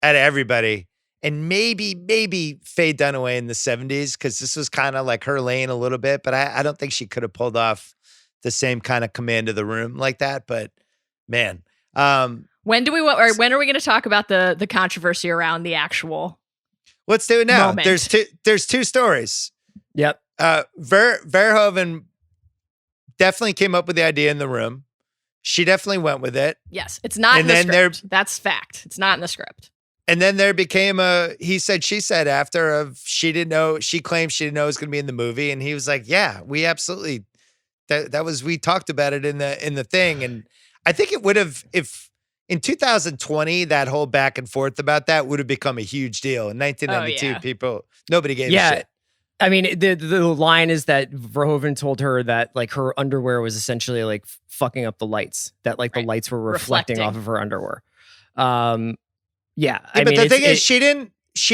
out of everybody, and maybe Faye Dunaway in the 70s, because this was kind of like her lane a little bit, but I don't think she could have pulled off the same kind of command of the room like that. But man. When are we going to talk about the controversy around the actual Let's do it now. moment? There's 2 stories. Yep. Verhoeven definitely came up with the idea in the room. She definitely went with it. Yes, it's not in the script. That's fact. It's not in the script. And then there became a he said, she said after of she didn't know, she claimed she didn't know it was going to be in the movie. And he was like, yeah, we absolutely, that was, we talked about it in the thing. And I think it would have, if in 2020, that whole back and forth about that would have become a huge deal. In 1992, nobody gave a shit. I mean, the line is that Verhoeven told her that like her underwear was essentially like fucking up the lights, that like the lights were reflecting off of her underwear. I mean, but the thing is, she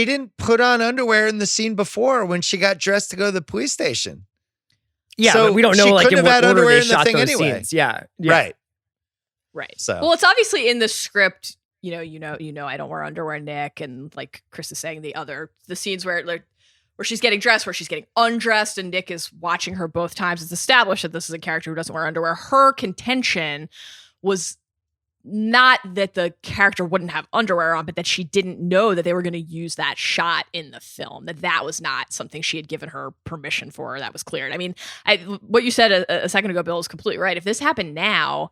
didn't put on underwear in the scene before when she got dressed to go to the police station. Yeah, so but we don't know she like couldn't in have what had order underwear they in the shot thing those anyway. scenes. Yeah. Right. So well, it's obviously in the script. I don't wear underwear, Nick, and like Chris is saying, the scenes where she's getting dressed, where she's getting undressed, and Nick is watching her both times. It's established that this is a character who doesn't wear underwear. Her contention was not that the character wouldn't have underwear on, but that she didn't know that they were going to use that shot in the film, that was not something she had given her permission for, or that was cleared. I mean, what you said a second ago, Bill, is completely right. If this happened now,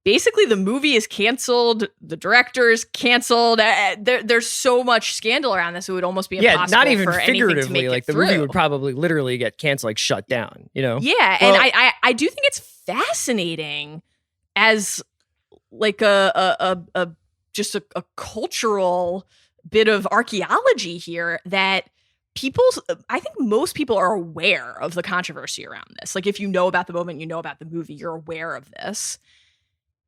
basically the movie is canceled, the director is canceled. There's so much scandal around this, it would almost be impossible not even for figuratively, anything to make like it the movie through. would probably literally get canceled, like shut down, Yeah, Well, and I do think it's fascinating as like a cultural bit of archaeology here, that I think most people are aware of the controversy around this. Like, if you know about the moment, you know about the movie, you're aware of this.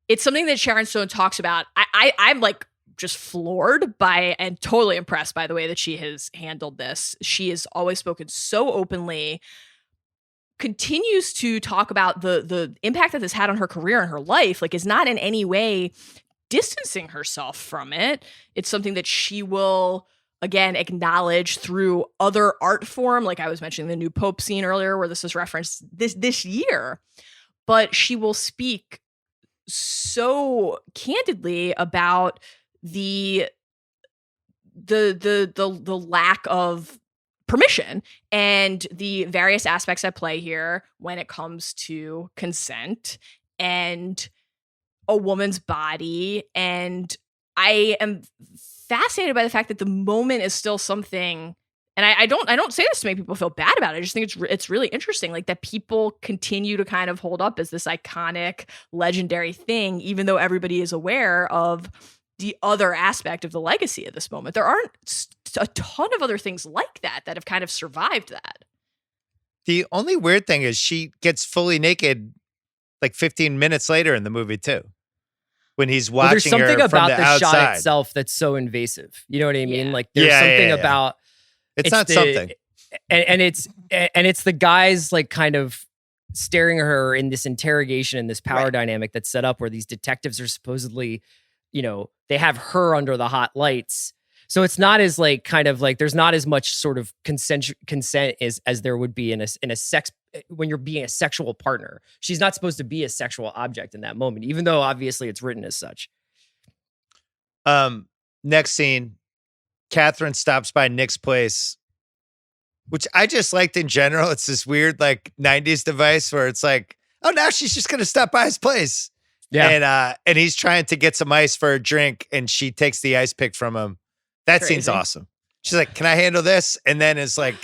It's something that Sharon Stone talks about. I'm like just floored by and totally impressed by the way that she has handled this. She has always spoken so openly, continues to talk about the impact that this had on her career and her life, like is not in any way distancing herself from it. It's something that she will, again, acknowledge through other art form. Like I was mentioning the new Pope scene earlier, where this is referenced this year, but she will speak so candidly about the lack of permission and the various aspects at play here when it comes to consent and a woman's body. And I am fascinated by the fact that the moment is still something, and I don't say this to make people feel bad about it. I just think it's really interesting, like that people continue to kind of hold up as this iconic, legendary thing, even though everybody is aware of the other aspect of the legacy of this moment. There aren't a ton of other things like that have kind of survived that. The only weird thing is she gets fully naked like 15 minutes later in the movie too, when he's watching there's something her about from the shot outside. itself that's so invasive. You know what I mean? Yeah. Like there's something about it's not something, and it's the guys like kind of staring at her in this interrogation and this power dynamic that's set up where these detectives are supposedly, they have her under the hot lights. So it's not as like kind of like there's not as much sort of consent as there would be in a sex when you're being a sexual partner. She's not supposed to be a sexual object in that moment, even though obviously it's written as such. Next scene, Catherine stops by Nick's place, which I just liked in general. It's this weird like 90s device where it's like, oh, now she's just gonna stop by his place. Yeah. And he's trying to get some ice for a drink, and she takes the ice pick from him. That scene's awesome. She's like, can I handle this? And then it's like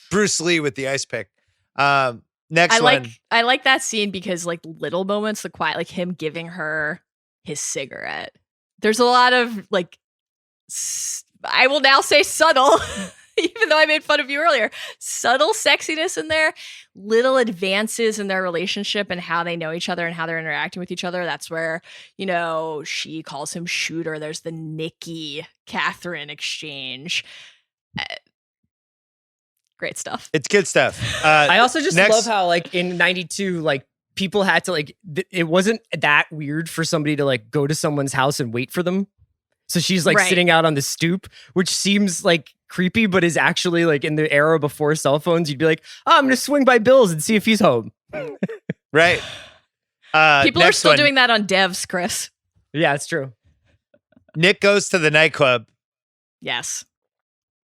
Bruce Lee with the ice pick. Next one. I like that scene because like little moments, the quiet, like him giving her his cigarette. There's a lot of like, I will now say subtle, even though I made fun of you earlier, subtle sexiness in there, little advances in their relationship and how they know each other and how they're interacting with each other. That's where, she calls him Shooter. There's the Nikki Catherine exchange. Great stuff. It's good stuff. I also just love how like in 92, like people had to like, it wasn't that weird for somebody to like go to someone's house and wait for them. So she's like sitting out on the stoop, which seems like creepy, but is actually like in the era before cell phones, you'd be like, oh, I'm going to swing by Bill's and see if he's home. Right. People are still doing that on devs, Chris. Yeah, it's true. Nick goes to the nightclub. Yes.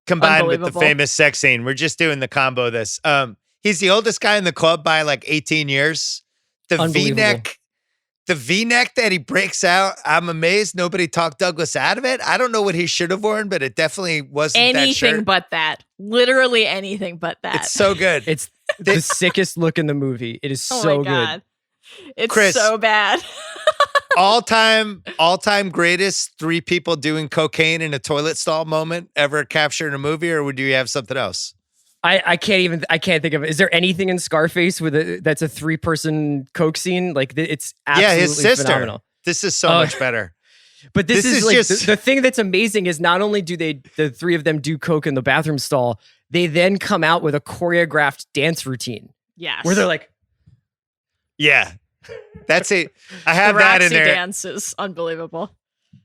Combined with the famous sex scene. We're just doing the combo of this. He's the oldest guy in the club by like 18 years. The V-neck that he breaks out, I'm amazed nobody talked Douglas out of it. I don't know what he should have worn, but it definitely wasn't that shirt. Anything but that. Literally anything but that. It's so good. It's the sickest look in the movie. It is so good. It's Chris, so bad. all-time greatest 3 people doing cocaine in a toilet stall moment ever captured in a movie, or would you have something else? I can't think of it. Is there anything in Scarface that's a 3-person coke scene? Like it's absolutely his sister. phenomenal. This is so much better. But this is like just the thing that's amazing is not only do the 3 of them do coke in the bathroom stall, they then come out with a choreographed dance routine. Yes. Where they're like, yeah, that's it. I have the that in Roxy there. dance is unbelievable.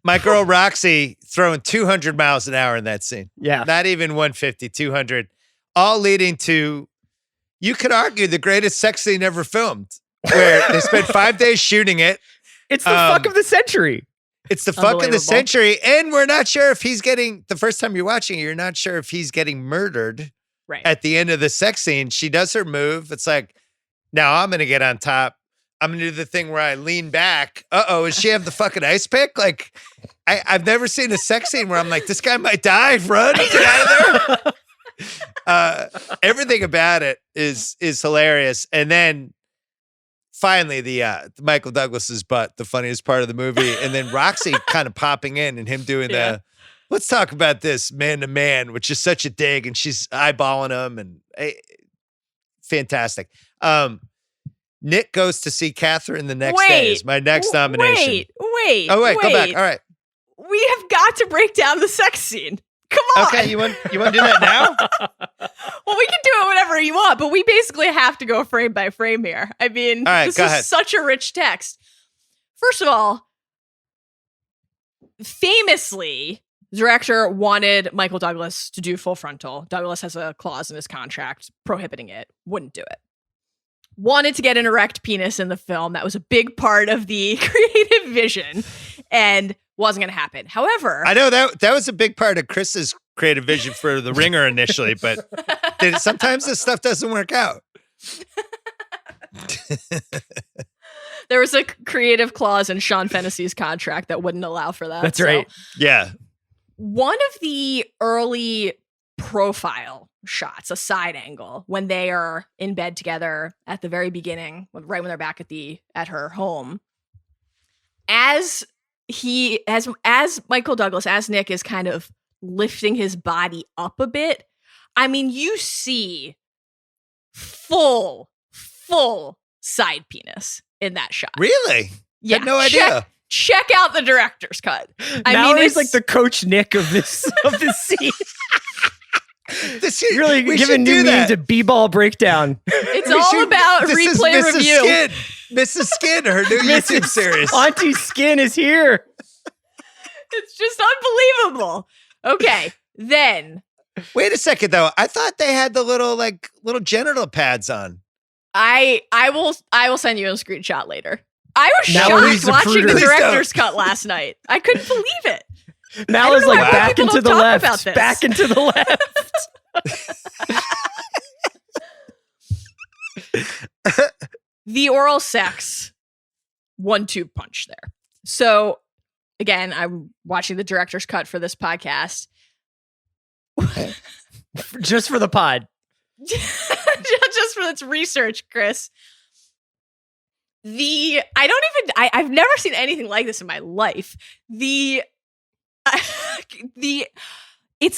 My girl Roxy throwing 200 miles an hour in that scene. yeah. Not even 150, 200, all leading to, you could argue, the greatest sex scene ever filmed, where they spent 5 days shooting it. It's the fuck of the century. It's the fuck of the century. And we're not sure if he's getting, the first time you're watching it, you're not sure if he's getting murdered at the end of the sex scene. She does her move. It's like, now I'm going to get on top. I'm going to do the thing where I lean back. Does she have the fucking ice pick? Like, I've never seen a sex scene where I'm like, this guy might die. Run, get out of there. Everything about it is hilarious. And then finally, the Michael Douglas's butt, the funniest part of the movie, and then Roxy kind of popping in and him doing the, let's talk about this man to man, which is such a dig, and she's eyeballing him, and fantastic. Nick goes to see Catherine the next day. Is my next nomination. Wait. Go back. All right. We have got to break down the sex scene. Come on. Okay, you want to do that now? Well, we can do it whenever you want, but we basically have to go frame by frame here. I mean, this is such a rich text. First of all, famously, the director wanted Michael Douglas to do full frontal. Douglas has a clause in his contract prohibiting it. Wouldn't do it. Wanted to get an erect penis in the film. That was a big part of the creative vision and wasn't going to happen. However, I know that was a big part of Chris's creative vision for The Ringer initially, but sometimes this stuff doesn't work out. There was a creative clause in Sean Fennessy's contract that wouldn't allow for that. That's right. Yeah. One of the early profile shots, a side angle, when they are in bed together at the very beginning, right when they're back at her home, as Michael Douglas, as Nick is kind of lifting his body up a bit, I mean, you see full side penis in that shot. Really? Yeah. Had no idea. Check out the director's cut. Mallory's like the coach Nick of this scene. Really giving new meaning to b-ball breakdown. It's all about replay review. Mrs. Skin, her new YouTube series. Auntie Skin is here. It's just unbelievable. Okay, then. Wait a second, though. I thought they had the little genital pads on. I will send you a screenshot later. I was Mallory's shocked watching the Please director's cut last night. I couldn't believe it. Mallory's like back into the left. About back into the left. The oral sex 1-2 punch there. So again, I'm watching the director's cut for this podcast. Just for the pod. Just for its research, Chris. I've never seen anything like this in my life. It's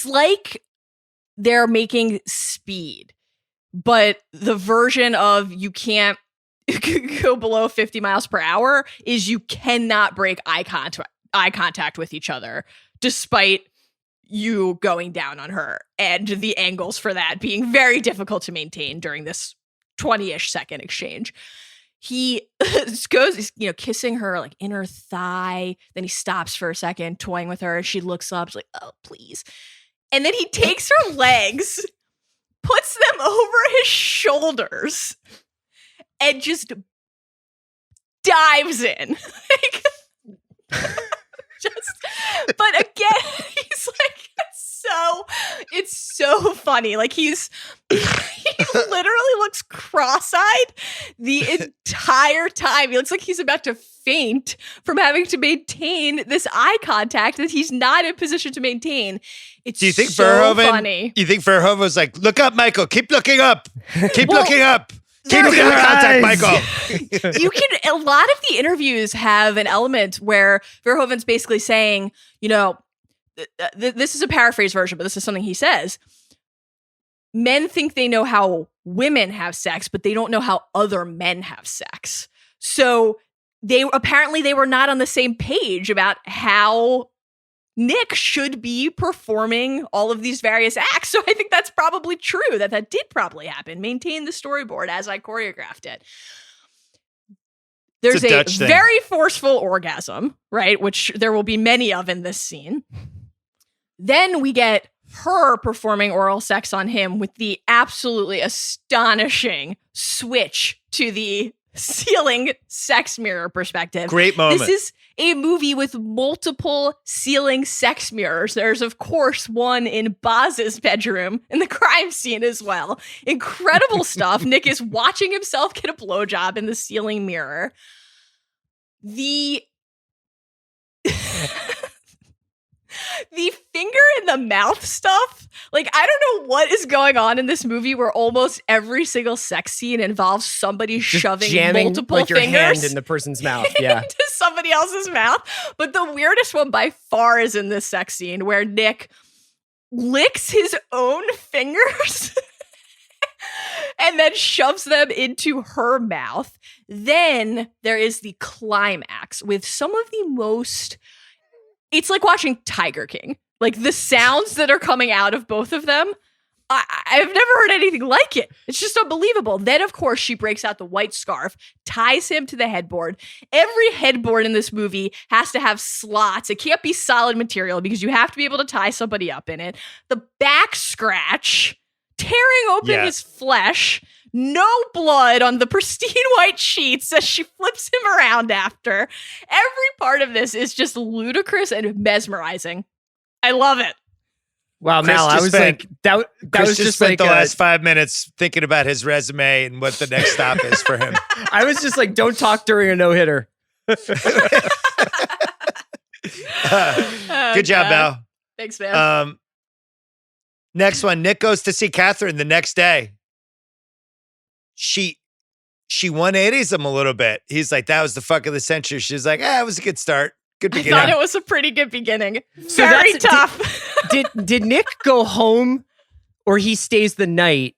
like they're making Speed, but the version of you can't go below 50 miles per hour is you cannot break eye contact with each other, despite you going down on her, and the angles for that being very difficult to maintain during this 20-ish second exchange. He goes, kissing her like in her thigh. Then he stops for a second, toying with her. She looks up, she's like, "Oh, please." And then he takes her legs, puts them over his shoulders, and just dives in. But again, he's like, it's so funny. Like he literally looks cross-eyed the entire time. He looks like he's about to faint from having to maintain this eye contact that he's not in position to maintain. It's Do you think so Verhoeven, funny. You think Verhoeven was like, "Look up, Michael. Keep looking up. Keep looking up. Keep it in contact, Michael. You can, a lot of the interviews have an element where Verhoeven's basically saying, you know, this is a paraphrase version, but this is something he says. Men think they know how women have sex, but they don't know how other men have sex. So they were not on the same page about how Nick should be performing all of these various acts. So I think that's probably true, that did probably happen. Maintain the storyboard as I choreographed it. There's a very forceful orgasm, right? Which there will be many of in this scene. Then we get her performing oral sex on him with the absolutely astonishing switch to the ceiling sex mirror perspective. Great moment. This is a movie with multiple ceiling sex mirrors. There's, of course, one in Baz's bedroom in the crime scene as well. Incredible stuff. Nick is watching himself get a blowjob in the ceiling mirror. The finger in the mouth stuff, like, I don't know what is going on in this movie where almost every single sex scene involves somebody Just shoving jamming, multiple like, your fingers hand in the person's mouth. Yeah. into somebody else's mouth. But the weirdest one by far is in this sex scene where Nick licks his own fingers and then shoves them into her mouth. Then there is the climax with some of the most... It's like watching Tiger King. Like, the sounds that are coming out of both of them, I've never heard anything like it. It's just unbelievable. Then, of course, she breaks out the white scarf, ties him to the headboard. Every headboard in this movie has to have slots. It can't be solid material because you have to be able to tie somebody up in it. The back scratch, tearing open his flesh, no blood on the pristine white sheets as she flips him around after. Every part of this is just ludicrous and mesmerizing. I love it. Wow, Mal, I was like, that was just spent like the last 5 minutes thinking about his resume and what the next stop is for him. I was just like, don't talk during a no-hitter. Good job, Mel. Thanks, man. Next one, Nick goes to see Catherine the next day. She 180s him a little bit. He's like, that was the fuck of the century. She's like, it was a good start. Good beginning. I thought it was a pretty good beginning. Very tough. Did Nick go home or he stays the night?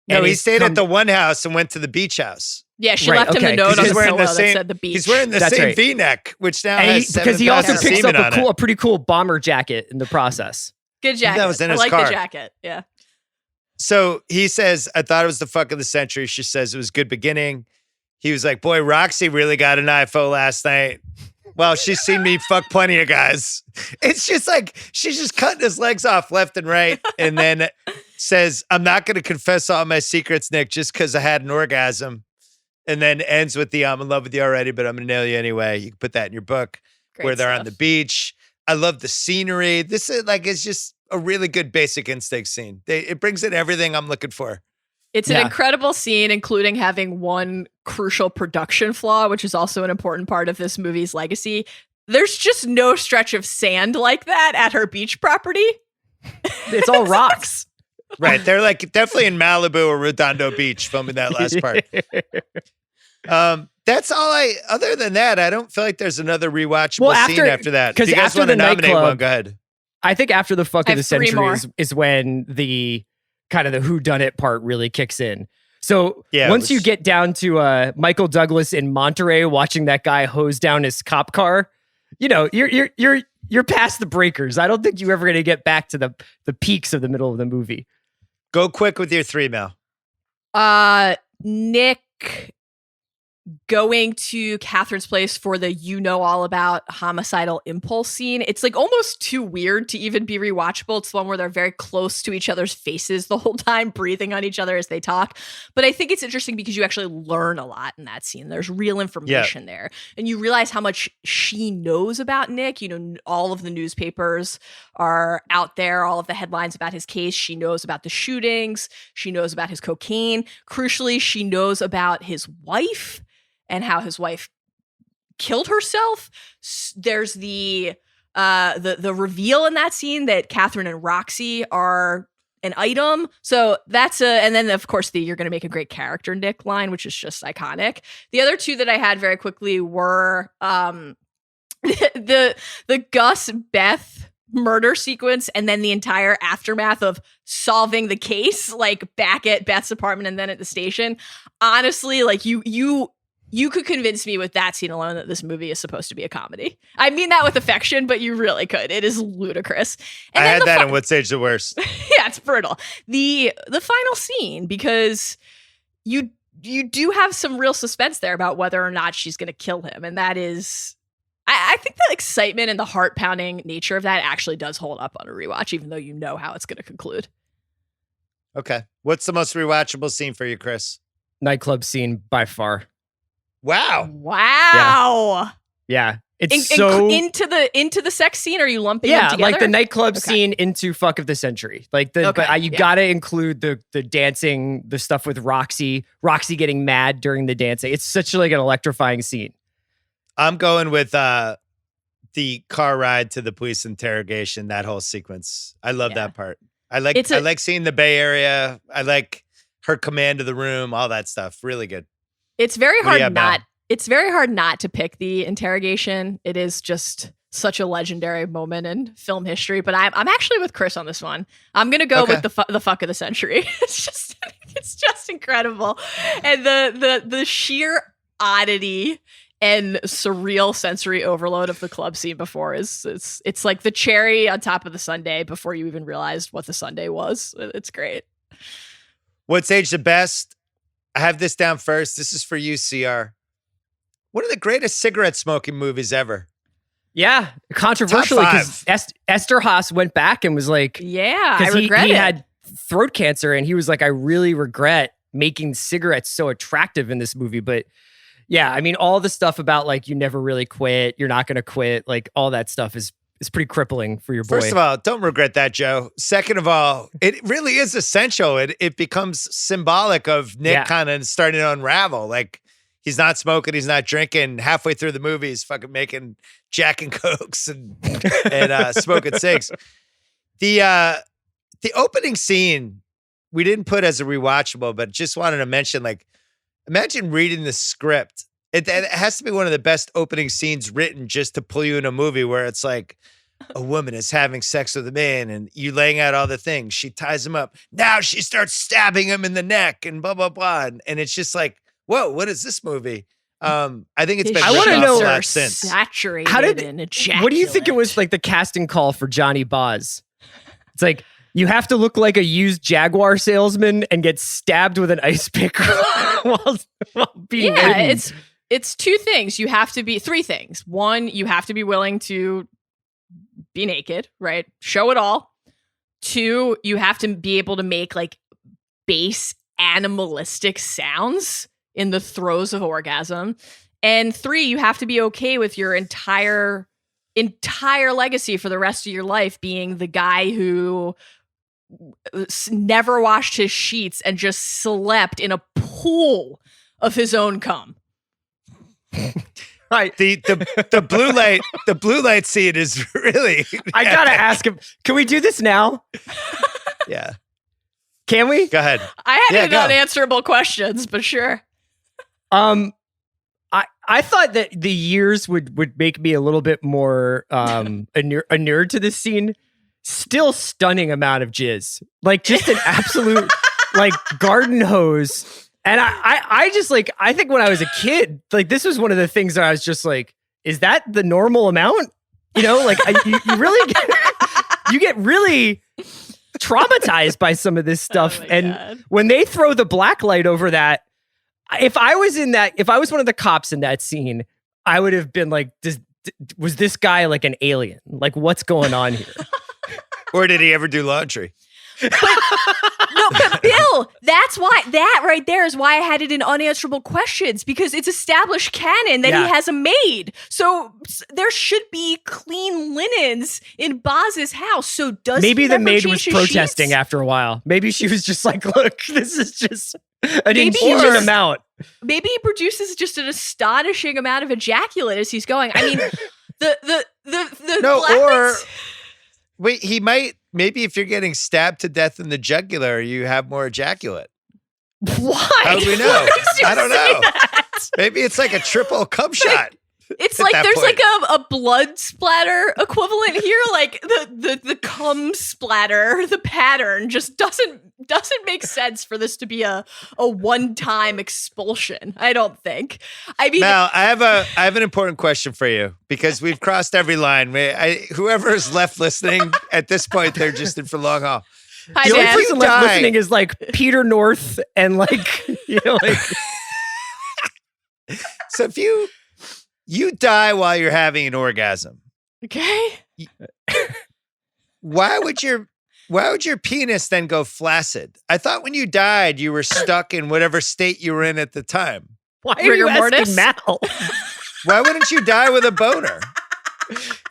No, he stayed at the one house and went to the beach house. Yeah, she left him a note on the pillow that said the beach. He's wearing the same V-neck, which now has because he also picks up a pretty cool bomber jacket in the process. Good jacket. That was in his car. car. The jacket. Yeah. So he says, I thought it was the fuck of the century. She says it was good beginning. He was like, boy, Roxy really got an IFO last night. Well, she's seen me fuck plenty of guys. It's just like, she's just cutting his legs off left and right. And then says, I'm not going to confess all my secrets, Nick, just because I had an orgasm. And then ends with I'm in love with you already, but I'm going to nail you anyway. You can put that in your book. Great where they're stuff. on the beach. I love the scenery. This is like, it's just a really good Basic Instinct scene. It brings in everything I'm looking for. It's an incredible scene, including having one crucial production flaw, which is also an important part of this movie's legacy. There's just no stretch of sand like that at her beach property. It's all rocks. Right. They're like definitely in Malibu or Redondo Beach filming that last part. That's all other than that, I don't feel like there's another rewatchable scene after that. If you guys want to nominate one, go ahead. I think after the fuck of the century is when the kind of the whodunit part really kicks in. So once you get down to Michael Douglas in Monterey watching that guy hose down his cop car, you know, you're past the breakers. I don't think you're ever going to get back to the peaks of the middle of the movie. Go quick with your 3, Mel. Nick going to Catherine's place for the all about homicidal impulse scene. It's like almost too weird to even be rewatchable. It's the one where they're very close to each other's faces the whole time, breathing on each other as they talk. But I think it's interesting because you actually learn a lot in that scene. There's real information there. And you realize how much she knows about Nick. You know, all of the newspapers are out there, all of the headlines about his case. She knows about the shootings. She knows about his cocaine. Crucially, she knows about his wife and how his wife killed herself. There's the reveal in that scene that Catherine and Roxy are an item. So that's and then of course the "you're going to make a great character, Nick" line, which is just iconic. The other two that I had very quickly were the Gus Beth murder sequence and then the entire aftermath of solving the case, like back at Beth's apartment and then at the station. Honestly, like you could convince me with that scene alone that this movie is supposed to be a comedy. I mean that with affection, but you really could. It is ludicrous. And I had that in What's Age the Worst. Yeah, it's brutal. The final scene, because you do have some real suspense there about whether or not she's going to kill him, and that is. I think the excitement and the heart-pounding nature of that actually does hold up on a rewatch, even though you know how it's going to conclude. Okay. What's the most rewatchable scene for you, Chris? Nightclub scene by far. Wow. Wow. Yeah. It's into the sex scene. Or are you lumping them together? Like the nightclub scene into fuck of the century. Like you gotta include the dancing, the stuff with Roxy getting mad during the dancing. It's such like an electrifying scene. I'm going with the car ride to the police interrogation, that whole sequence. I love that part. I like seeing the Bay Area. I like her command of the room, all that stuff. Really good. It's very hard not to pick the interrogation. It is just such a legendary moment in film history, but I'm actually with Chris on this one. I'm going to go with the fuck of the century. It's just incredible. And the sheer oddity and surreal sensory overload of the club scene before it's like the cherry on top of the sundae before you even realized what the sundae was. It's great. What's aged the best? I have this down first. This is for you, CR. One of the greatest cigarette smoking movies ever. Yeah, controversially, because Esther Haas went back and was like, "Yeah, I regret it." He had throat cancer, and he was like, "I really regret making cigarettes so attractive in this movie." But yeah, I mean, all the stuff about like you never really quit, you're not going to quit, like all that stuff is pretty crippling for your boy. First of all, don't regret that, Joe. Second of all, it really is essential. It becomes symbolic of Nick kind of starting to unravel. Like he's not smoking, he's not drinking. Halfway through the movie, he's fucking making Jack and Cokes and smoking cigs. The opening scene we didn't put as a rewatchable, but just wanted to mention, like, imagine reading the script. It has to be one of the best opening scenes written just to pull you in a movie where it's like a woman is having sex with a man and you laying out all the things. She ties him up. Now she starts stabbing him in the neck and blah, blah, blah. And it's just like, whoa, what is this movie? I think it's been written off a lot since. Saturated in ejaculate. What do you think it was like the casting call for Johnny Boz? It's like, you have to look like a used Jaguar salesman and get stabbed with an ice pick while being hidden. It's two things. You have to be three things. One, you have to be willing to be naked, right? Show it all. Two, you have to be able to make like bass animalistic sounds in the throes of orgasm. And three, you have to be okay with your entire legacy for the rest of your life being the guy who never washed his sheets and just slept in a pool of his own cum. Right. The blue light scene is really. I gotta ask him. Can we do this now? Yeah. Can we? Go ahead. I had unanswerable questions, but sure. I thought that the years would make me a little bit more inured to this scene. Still stunning amount of jizz. Like just an absolute like garden hose. And I just like, I think when I was a kid, like this was one of the things that I was just like, is that the normal amount? You know, like you really get really traumatized by some of this stuff. And when they throw the black light over that, if I was one of the cops in that scene, I would have been like, was this guy like an alien? Like what's going on here? Or did he ever do laundry? But Bill, that right there is why I had it in unanswerable questions, because it's established canon that he has a maid. So there should be clean linens in Boz's house. So does maybe the maid was protesting after a while? Maybe she was just like, look, this is just an insane amount. Maybe he produces just an astonishing amount of ejaculate as he's going. I mean, the no, black lights. Wait, he might. Maybe if you're getting stabbed to death in the jugular, you have more ejaculate. Why? How do we know? Why did you I don't say know. that? Maybe it's like a triple cum shot. It's at like that there's point. like a blood splatter equivalent here. Like the cum splatter, the pattern just doesn't make sense for this to be a one-time expulsion. I don't think. I mean, Mal, I have an important question for you because we've crossed every line. Whoever is left listening at this point, they're just in for long haul. hi, The only Dan. person left die- listening is like Peter North and like, like So if you die while you're having an orgasm, Okay. why would your penis then go flaccid? I thought when you died, you were stuck in whatever state you were in at the time. why are you Rigor mortis? asking Mal? Why wouldn't you die with a boner?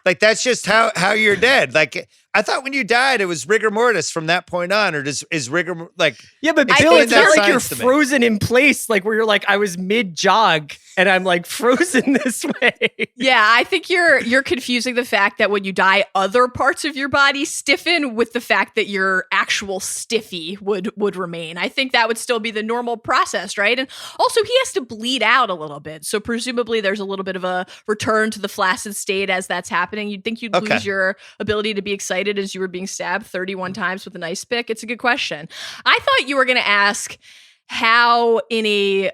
Like that's just how you're dead. Like I thought when you died, it was rigor mortis from that point on, or is rigor like Yeah, but I Bill, think it's not that's like you're science to me. frozen in place, like where you're like, I was mid jog and I'm like frozen this way. Yeah, I think you're confusing the fact that when you die, other parts of your body stiffen with the fact that your actual stiffy would remain. I think that would still be the normal process, right? And also, he has to bleed out a little bit, so presumably there's a little bit of a return to the flaccid state as that's happening. You'd think you'd Okay. lose your ability to be excited as you were being stabbed 31 times with an ice pick. It's a good question. I thought you were going to ask how in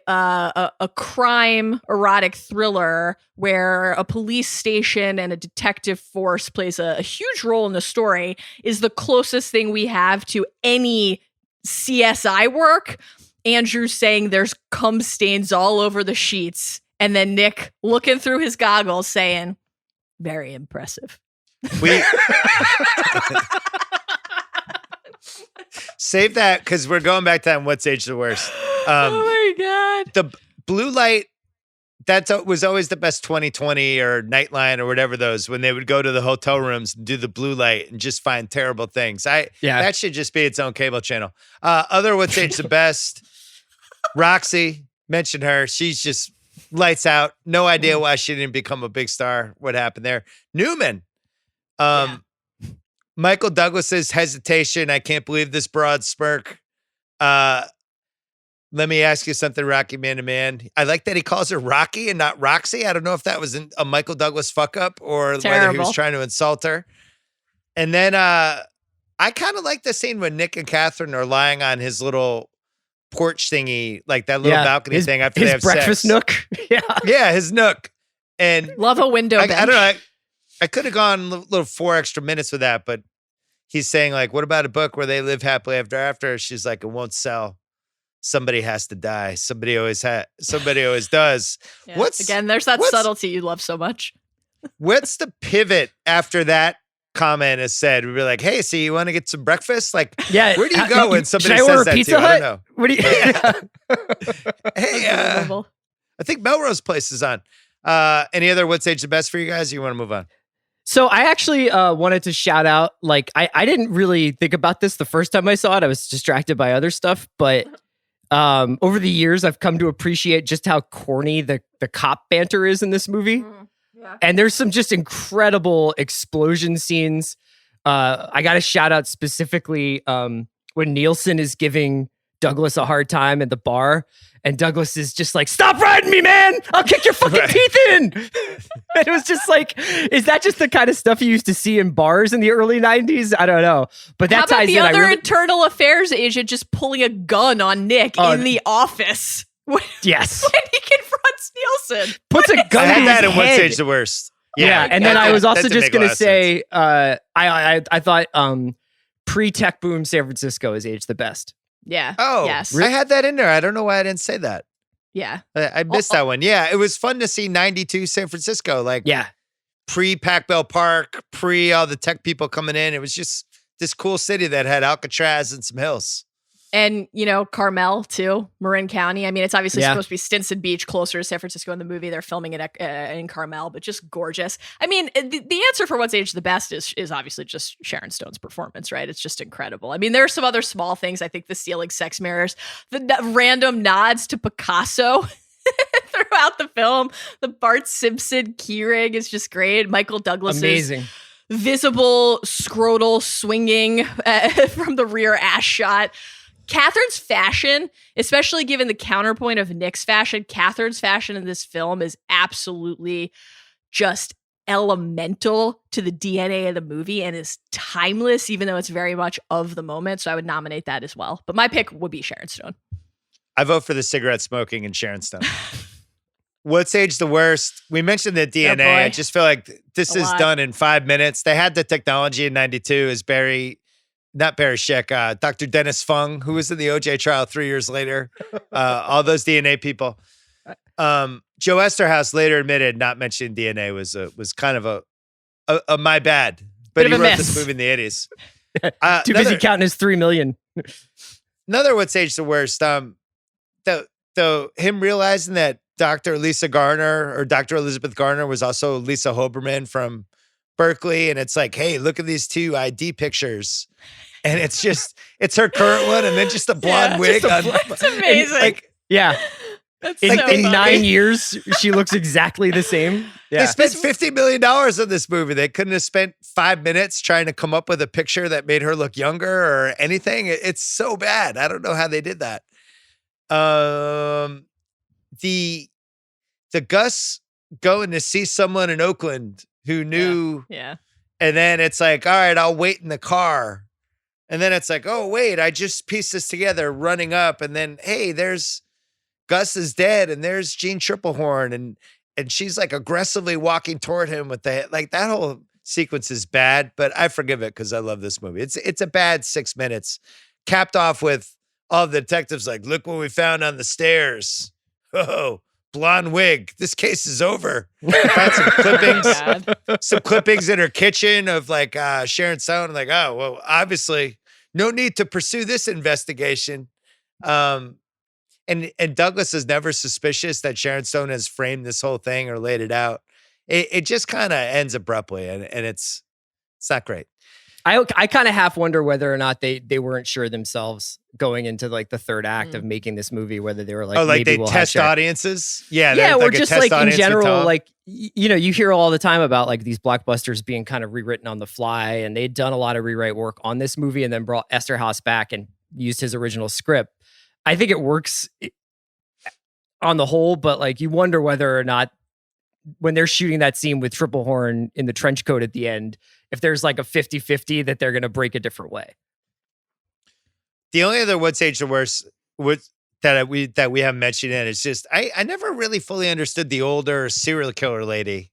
a crime erotic thriller where a police station and a detective force plays a huge role in the story is the closest thing we have to any CSI work. Andrew saying there's cum stains all over the sheets, and then Nick looking through his goggles saying, very impressive. we save that because we're going back to what's age the worst. Oh my God. The blue light, was always the best 2020 or Nightline or whatever those, when they would go to the hotel rooms and do the blue light and just find terrible things. That should just be its own cable channel. Other what's age the best, Roxy, mention her. She's just lights out. No idea why she didn't become a big star. What happened there? Newman. Michael Douglas's hesitation. I can't believe this broad smirk. Let me ask you something, Rocky Man to Man. I like that he calls her Rocky and not Roxy. I don't know if that was a Michael Douglas fuck up or whether he was trying to insult her. And then I kind of like the scene when Nick and Catherine are lying on his little porch thingy, like that little balcony thing after they have breakfast sex. nook. Yeah, his nook. And Love a window I bench. don't know. I could have gone a little 4 extra minutes with that, but he's saying like, what about a book where they live happily ever after? She's like, it won't sell. Somebody has to die. Somebody always does. Yeah. Again, there's that subtlety you love so much. What's the pivot after that comment is said? We'd be like, hey, so you want to get some breakfast? Like, Yeah. where do you go when somebody should I says order that Pizza to you? I Hut? don't know. What do you? Hey, Unbelievable. I think Melrose Place is on. Any other what's age the best for you guys? Or you want to move on? So I actually wanted to shout out, like, I didn't really think about this the first time I saw it. I was distracted by other stuff, but over the years, I've come to appreciate just how corny the cop banter is in this movie. Yeah. And there's some just incredible explosion scenes. I got to shout out specifically when Nielsen is giving Douglas a hard time at the bar, and Douglas is just like, "Stop riding me, man! I'll kick your fucking teeth in." And it was just like, is that just the kind of stuff you used to see in bars in the early '90s? I don't know, but that How about ties the in. other internal affairs agent just pulling a gun on Nick in the office when Yes, when he confronts Nielsen? puts a gun I to had that his in what's head. age the worst. Yeah, and then I was also that did just make a gonna lot of sense. say, I thought pre-tech boom San Francisco is age the best. Yeah. Oh, Yes. I had that in there. I don't know why I didn't say that. Yeah. I missed that one. Yeah, it was fun to see 92 San Francisco, like Yeah, pre-Pac Bell Park, pre all the tech people coming in. It was just this cool city that had Alcatraz and some hills. And, you know, Carmel, too, Marin County. I mean, it's obviously Yeah. supposed to be Stinson Beach, closer to San Francisco in the movie. They're filming it in Carmel, but just gorgeous. I mean, the answer for what's aged the best is obviously just Sharon Stone's performance, right? It's just incredible. I mean, there are some other small things. I think the ceiling sex mirrors, the random nods to Picasso throughout the film. The Bart Simpson keyring is just great. Michael Douglas's amazing. visible scrotal swinging from the rear ass shot. Catherine's fashion, especially given the counterpoint of Nick's fashion, Catherine's fashion in this film is absolutely just elemental to the DNA of the movie and is timeless, even though it's very much of the moment. So I would nominate that as well. But my pick would be Sharon Stone. I vote for the cigarette smoking and Sharon Stone. What's aged the worst? We mentioned the DNA. I just feel like this is done in 5 minutes. They had the technology in 92 as not Barry Sheck, Dr. Dennis Fung, who was in the OJ trial 3 years later. All those DNA people. Joe Esterhaus later admitted not mentioning DNA was kind of a my bad. But he wrote this movie in the 80s. Too busy counting his 3 million. Another what's aged the worst. Him realizing that Dr. Lisa Garner or Dr. Elizabeth Garner was also Lisa Hoberman from Berkeley. And it's like, hey, look at these two ID pictures. And it's her current one. And then just a blonde wig. It's amazing. That's in 9 years, she looks exactly the same. Yeah. They spent $50 million on this movie. They couldn't have spent 5 minutes trying to come up with a picture that made her look younger or anything. It's so bad. I don't know how they did that. The Gus going to see someone in Oakland who knew. Yeah. And then it's like, all right, I'll wait in the car. And then it's like, oh, wait, I just pieced this together, running up. And then, hey, there's Gus is dead. And there's Jean Triplehorn. And she's like aggressively walking toward him with that whole sequence is bad, but I forgive it because I love this movie. It's a bad 6 minutes, capped off with all the detectives like, look what we found on the stairs. Oh, blonde wig. This case is over. Found some clippings in her kitchen of like Sharon Stone. Like, oh, well, obviously no need to pursue this investigation. And Douglas is never suspicious that Sharon Stone has framed this whole thing or laid it out. It just kind of ends abruptly, and it's not great. I kind of half wonder whether or not they weren't sure themselves going into like the third act of making this movie, whether they were like, maybe they test audiences. Yeah. Or just like in general, like, you hear all the time about like these blockbusters being kind of rewritten on the fly, and they'd done a lot of rewrite work on this movie and then brought Esterhaus back and used his original script. I think it works on the whole, but like you wonder whether or not when they're shooting that scene with Triplehorn in the trench coat at the end, if there's like a 50-50 that they're going to break a different way. The only other what's aged the worst that we haven't mentioned in is just I never really fully understood the older serial killer lady.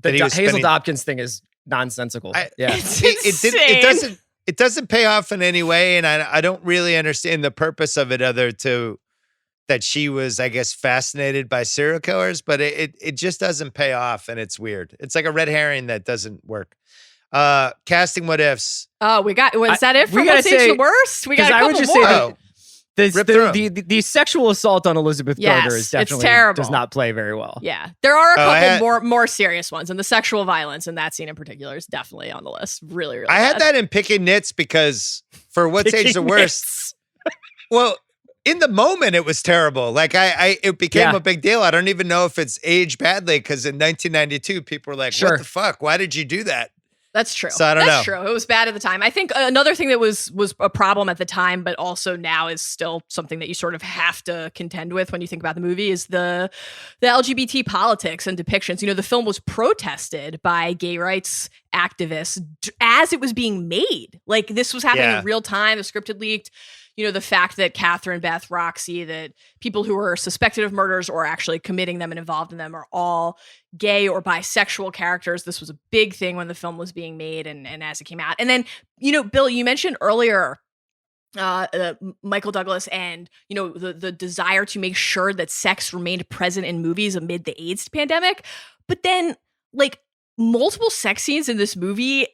The Hazel Dobkins thing is nonsensical. It doesn't pay off in any way, and I don't really understand the purpose of it other to that she was, I guess, fascinated by serial killers, but it just doesn't pay off, and it's weird. It's like a red herring that doesn't work. Casting what ifs. Oh, was that it for what's aged the worst? We got a couple more. The sexual assault on Elizabeth Garner is definitely terrible. Does not play very well. Yeah, there are a couple more serious ones, and the sexual violence in that scene in particular is definitely on the list. Really, really. I had that in picking nits because for what's aged the worst. Well, in the moment it was terrible. Like it became a big deal. I don't even know if it's aged badly because in 1992 people were like, "What the fuck? Why did you do that?" That's true. So I don't know. That's true. It was bad at the time. I think another thing that was a problem at the time, but also now is still something that you sort of have to contend with when you think about the movie is the LGBT politics and depictions. The film was protested by gay rights activists as it was being made. Like this was happening in real time. The script had leaked. The fact that Catherine, Beth, Roxy, that people who are suspected of murders or actually committing them and involved in them are all gay or bisexual characters. This was a big thing when the film was being made and as it came out. And then, Bill, you mentioned earlier Michael Douglas and, the desire to make sure that sex remained present in movies amid the AIDS pandemic. But then, like, multiple sex scenes in this movie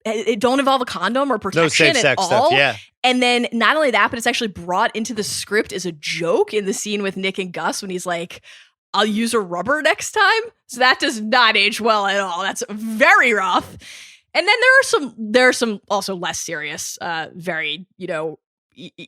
it don't involve a condom or protection at all. Stuff, yeah. And then not only that, but it's actually brought into the script as a joke in the scene with Nick and Gus when he's like, I'll use a rubber next time. So that does not age well at all. That's very rough. And then there are some also less serious, very,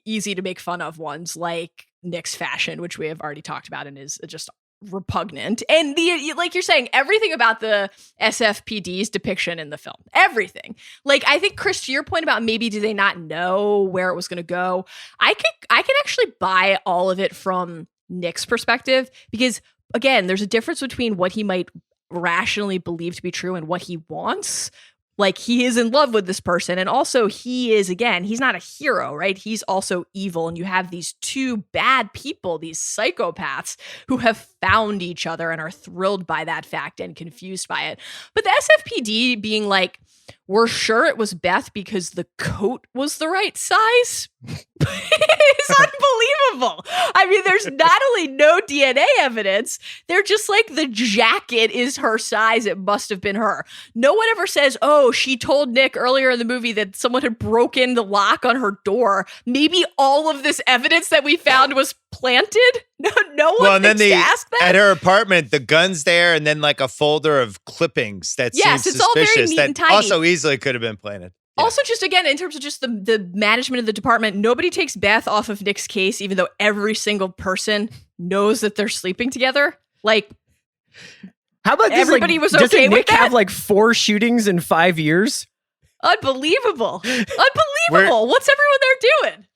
easy to make fun of ones like Nick's fashion, which we have already talked about and is just repugnant. And like you're saying, everything about the SFPD's depiction in the film, everything. Like, I think, Chris, to your point about maybe do they not know where it was going to go, I can actually buy all of it from Nick's perspective, because again, there's a difference between what he might rationally believe to be true and what he wants. Like, he is in love with this person, and also he is, again, he's not a hero, right? He's also evil, and you have these two bad people, these psychopaths, who have found each other and are thrilled by that fact and confused by it. But the SFPD being like, we're sure it was Beth because the coat was the right size is unbelievable. I mean, there's not only no DNA evidence, they're just like, the jacket is her size. It must have been her. No one ever says, oh, she told Nick earlier in the movie that someone had broken the lock on her door. Maybe all of this evidence that we found was planted. No one thinks to ask that. At her apartment, the gun's there, and then like a folder of clippings that seems it's all very suspicious neat that and tidy. also easily could have been planted. Yeah. Also, just again, in terms of just the management of the department, nobody takes Beth off of Nick's case, even though every single person knows that they're sleeping together. Like, how about this, everybody was okay doesn't with Nick that? have like 4 shootings in 5 years? Unbelievable. What's everyone there doing?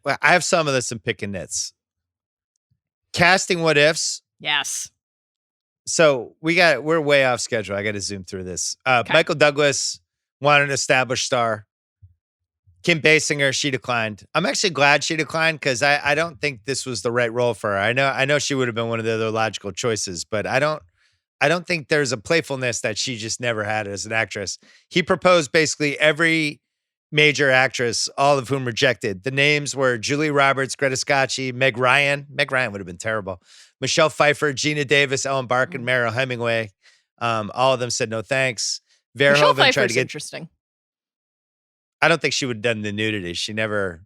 Well, I have some of this in picking nits. Casting what ifs. Yes. So we're way off schedule. I got to zoom through this. Okay. Michael Douglas wanted an established star. Kim Basinger, she declined. I'm actually glad she declined, because I don't think this was the right role for her. I know she would have been one of the other logical choices, but I don't think there's a playfulness that she just never had as an actress. He proposed basically every major actress, all of whom rejected. The names were Julia Roberts, Greta Scacchi, Meg Ryan. Meg Ryan would have been terrible. Michelle Pfeiffer, Gina Davis, Ellen Barkin, Meryl Hemingway. All of them said no thanks. Michelle Verhoeven tried to Pfeiffer's get. interesting. I don't think she would have done the nudity. She never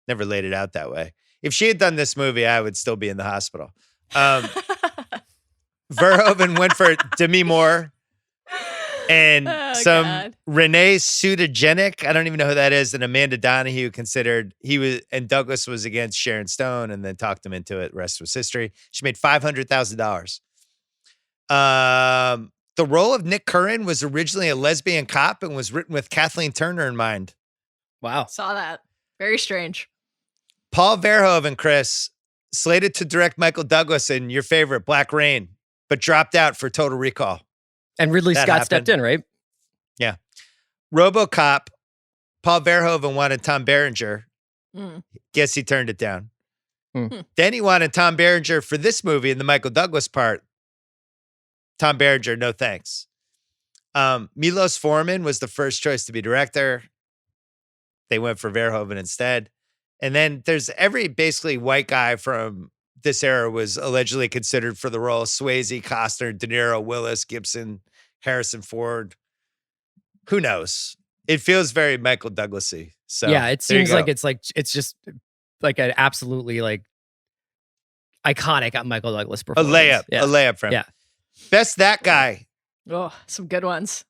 laid it out that way. If she had done this movie, I would still be in the hospital. Verhoeven went for Demi Moore and God. Renee Sudogenic. I don't even know who that is. And Amanda Donahue considered and Douglas was against Sharon Stone and then talked him into it. Rest was history. She made $500,000. The role of Nick Curran was originally a lesbian cop and was written with Kathleen Turner in mind. Wow. Saw that. Very strange. Paul Verhoeven, Chris, slated to direct Michael Douglas in your favorite Black Rain, but dropped out for Total Recall. And Ridley That Scott happened. stepped in, right? Yeah. RoboCop, Paul Verhoeven wanted Tom Berenger. Guess he turned it down. Then he wanted Tom Berenger for this movie in the Michael Douglas part. Tom Berenger, no thanks. Milos Forman was the first choice to be director. They went for Verhoeven instead. And then there's every basically white guy from this era was allegedly considered for the role. Swayze, Costner, De Niro, Willis, Gibson, Harrison Ford. Who knows? It feels very Michael Douglas-y. So yeah, it there you seems go. it's just like an absolutely like iconic Michael Douglas a performance. layup for him. Yeah. Best that guy. Oh, some good ones.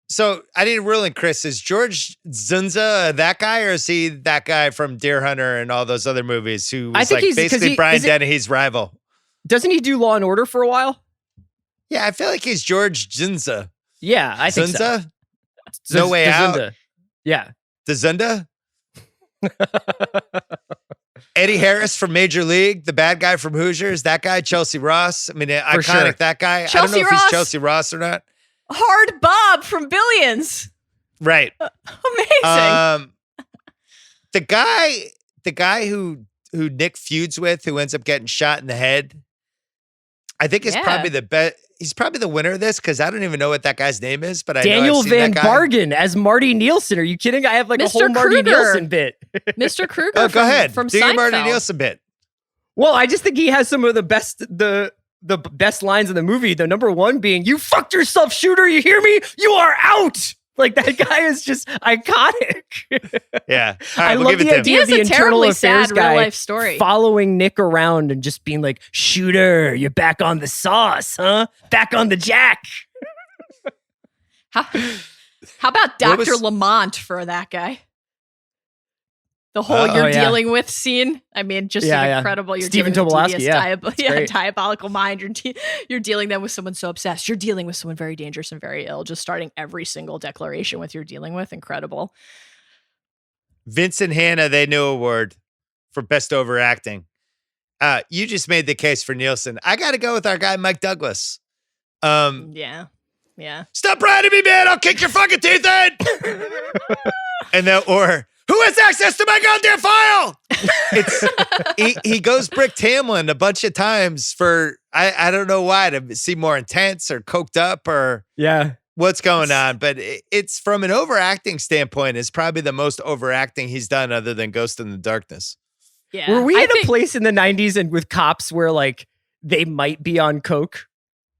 So I need a ruling, Chris. Is George Zunza that guy, or is he that guy from Deer Hunter and all those other movies who was think like he's- 'cause basically Brian Dennehy's rival? Doesn't he do Law and Order for a while? Yeah, I feel like he's George Zunza. Yeah, I think so. Zunza? No Way Out? Zunda. Yeah. Zunda? Eddie Harris from Major League, the bad guy from Hoosiers, that guy, Chelsea Ross. I mean, iconic, sure. that guy. I don't Chelsea know if Ross. he's Chelsea Ross or not. Hard Bob from Billions. Right. Amazing. The guy who Nick feuds with, who ends up getting shot in the head, I think is probably the best. He's probably the winner of this because I don't even know what that guy's name is. But I know Daniel I've seen Van that guy. Bargen as Marty Nielsen. Are you kidding? I have like a Mr. whole Marty Kruger. Nielsen bit. Mr. Kruger Oh, go ahead. from Do your Seinfeld. Marty Nielsen bit. Well, I just think he has some of the best lines in the movie. The number one being, "You fucked yourself, shooter. You hear me? You are out." Like that guy is just iconic. Yeah. All right, I we'll love give it the to him. idea He of has the a internal terribly affairs sad guy real-life story. following Nick around and just being like, "Shooter, you're back on the sauce, huh? Back on the jack." How about What was- Dr. Lamont for that guy? The whole Oh, you're yeah. dealing with scene. I mean, just incredible. You're Stephen dealing with Tobolowsky, devious, diabolical mind. You're dealing then with someone so obsessed. You're dealing with someone very dangerous and very ill. Just starting every single declaration with you're dealing with. Incredible. Vincent Hanna, they knew award for best overacting. You just made the case for Nielsen. I got to go with our guy Mike Douglas. Yeah. Stop riding me, man! I'll kick your fucking teeth in. And then, or who has access to my goddamn file? It's he goes Brick Tamlin a bunch of times for I don't know why, to seem more intense or coked up or what's going on, but it's from an overacting standpoint, it's probably the most overacting he's done other than Ghost in the Darkness. Yeah. Were we in a place in the 90s and with cops where like they might be on coke?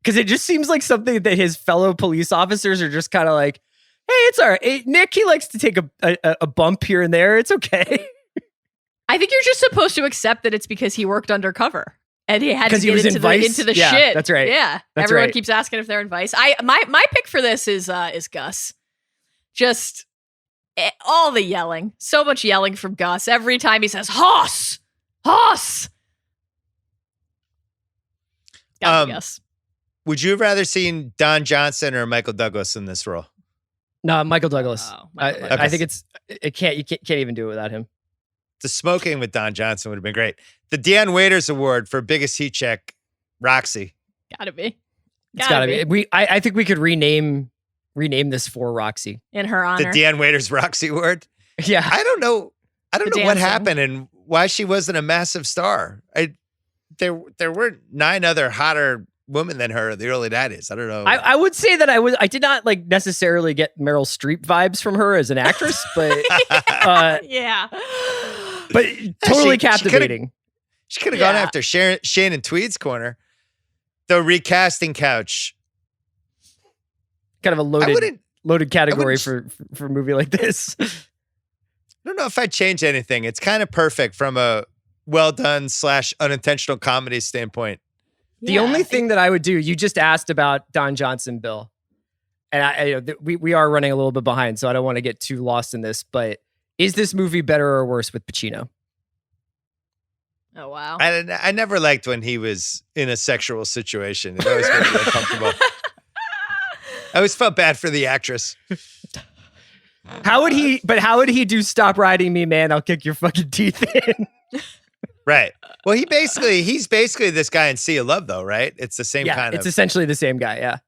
Because it just seems like something that his fellow police officers are just kind of like, hey, it's all right. Hey, Nick, he likes to take a bump here and there. It's okay. I think you're just supposed to accept that it's because he worked undercover and he had to get into the shit. That's right. Yeah. That's Everyone right. keeps asking if they're in Vice. My pick for this is Gus. Just all the yelling. So much yelling from Gus. Every time he says, Hoss! Hoss! Gotta be Gus. Would you have rather seen Don Johnson or Michael Douglas in this role? No, Michael Douglas. Oh, Michael Douglas. I think you can't even do it without him. The smoking with Don Johnson would have been great. The Deion Waiters Award for biggest heat check, Roxy. Gotta be. It's gotta be. I think we could rename this for Roxy in her honor. The Deion Waiters Roxy Award. Yeah. I don't know what dancing. happened and why she wasn't a massive star. There were 9 other hotter women than her in the early 90s. I don't know. I would say that I did not like necessarily get Meryl Streep vibes from her as an actress, but yeah. But totally captivating. She could have gone after Shannon Tweed's corner. The recasting couch. Kind of a loaded category for a movie like this. I don't know if I'd change anything. It's kind of perfect from a well done / unintentional comedy standpoint. The only thing that I would do, you just asked about Don Johnson, Bill, and we are running a little bit behind, so I don't want to get too lost in this. But is this movie better or worse with Pacino? Oh wow! I never liked when he was in a sexual situation. It always made me uncomfortable. I always felt bad for the actress. How would he do "Stop Riding Me, Man"? I'll kick your fucking teeth in. Right. Well, he's basically this guy in Sea of Love, though, right? It's the same kind of. It's essentially the same guy. Yeah.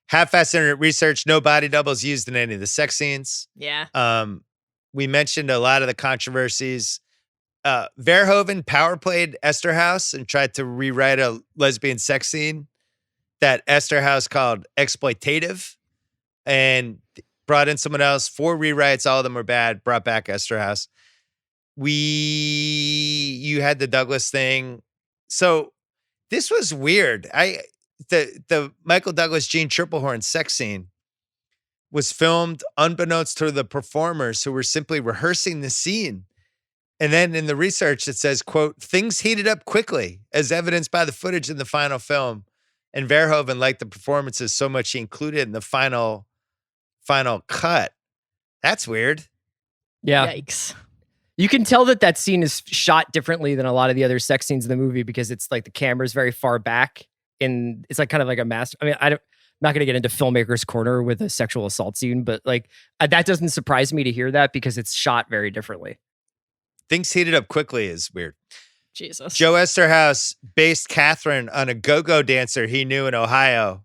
Half-assed internet research. No body doubles used in any of the sex scenes. Yeah. We mentioned a lot of the controversies. Verhoeven power played Esterhaus and tried to rewrite a lesbian sex scene that Esterhaus called exploitative, and brought in someone else. 4 rewrites, all of them were bad. Brought back Esterhaus. You had the Douglas thing. So this was weird. The Michael Douglas Gene Triplehorn sex scene was filmed unbeknownst to the performers who were simply rehearsing the scene. And then in the research it says, quote, things heated up quickly as evidenced by the footage in the final film. And Verhoeven liked the performances so much he included in the final cut. That's weird. Yeah. Yikes. You can tell that scene is shot differently than a lot of the other sex scenes in the movie because it's like the camera's very far back and it's like kind of like a master. I mean, I'm not going to get into filmmaker's corner with a sexual assault scene, but like that doesn't surprise me to hear that because it's shot very differently. Things heated up quickly is weird. Jesus. Joe Esterhaus based Catherine on a go-go dancer he knew in Ohio,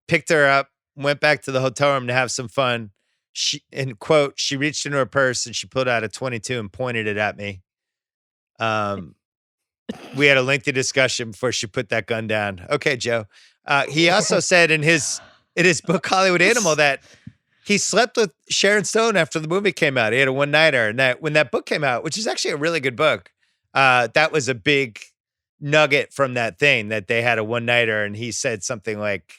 picked her up, went back to the hotel room to have some fun. She reached into her purse and she pulled out a .22 and pointed it at me. We had a lengthy discussion before she put that gun down. Okay, Joe. He also said in his book Hollywood Animal that he slept with Sharon Stone after the movie came out. He had a one-nighter, and that when that book came out, which is actually a really good book, that was a big nugget from that thing that they had a one-nighter, and he said something like,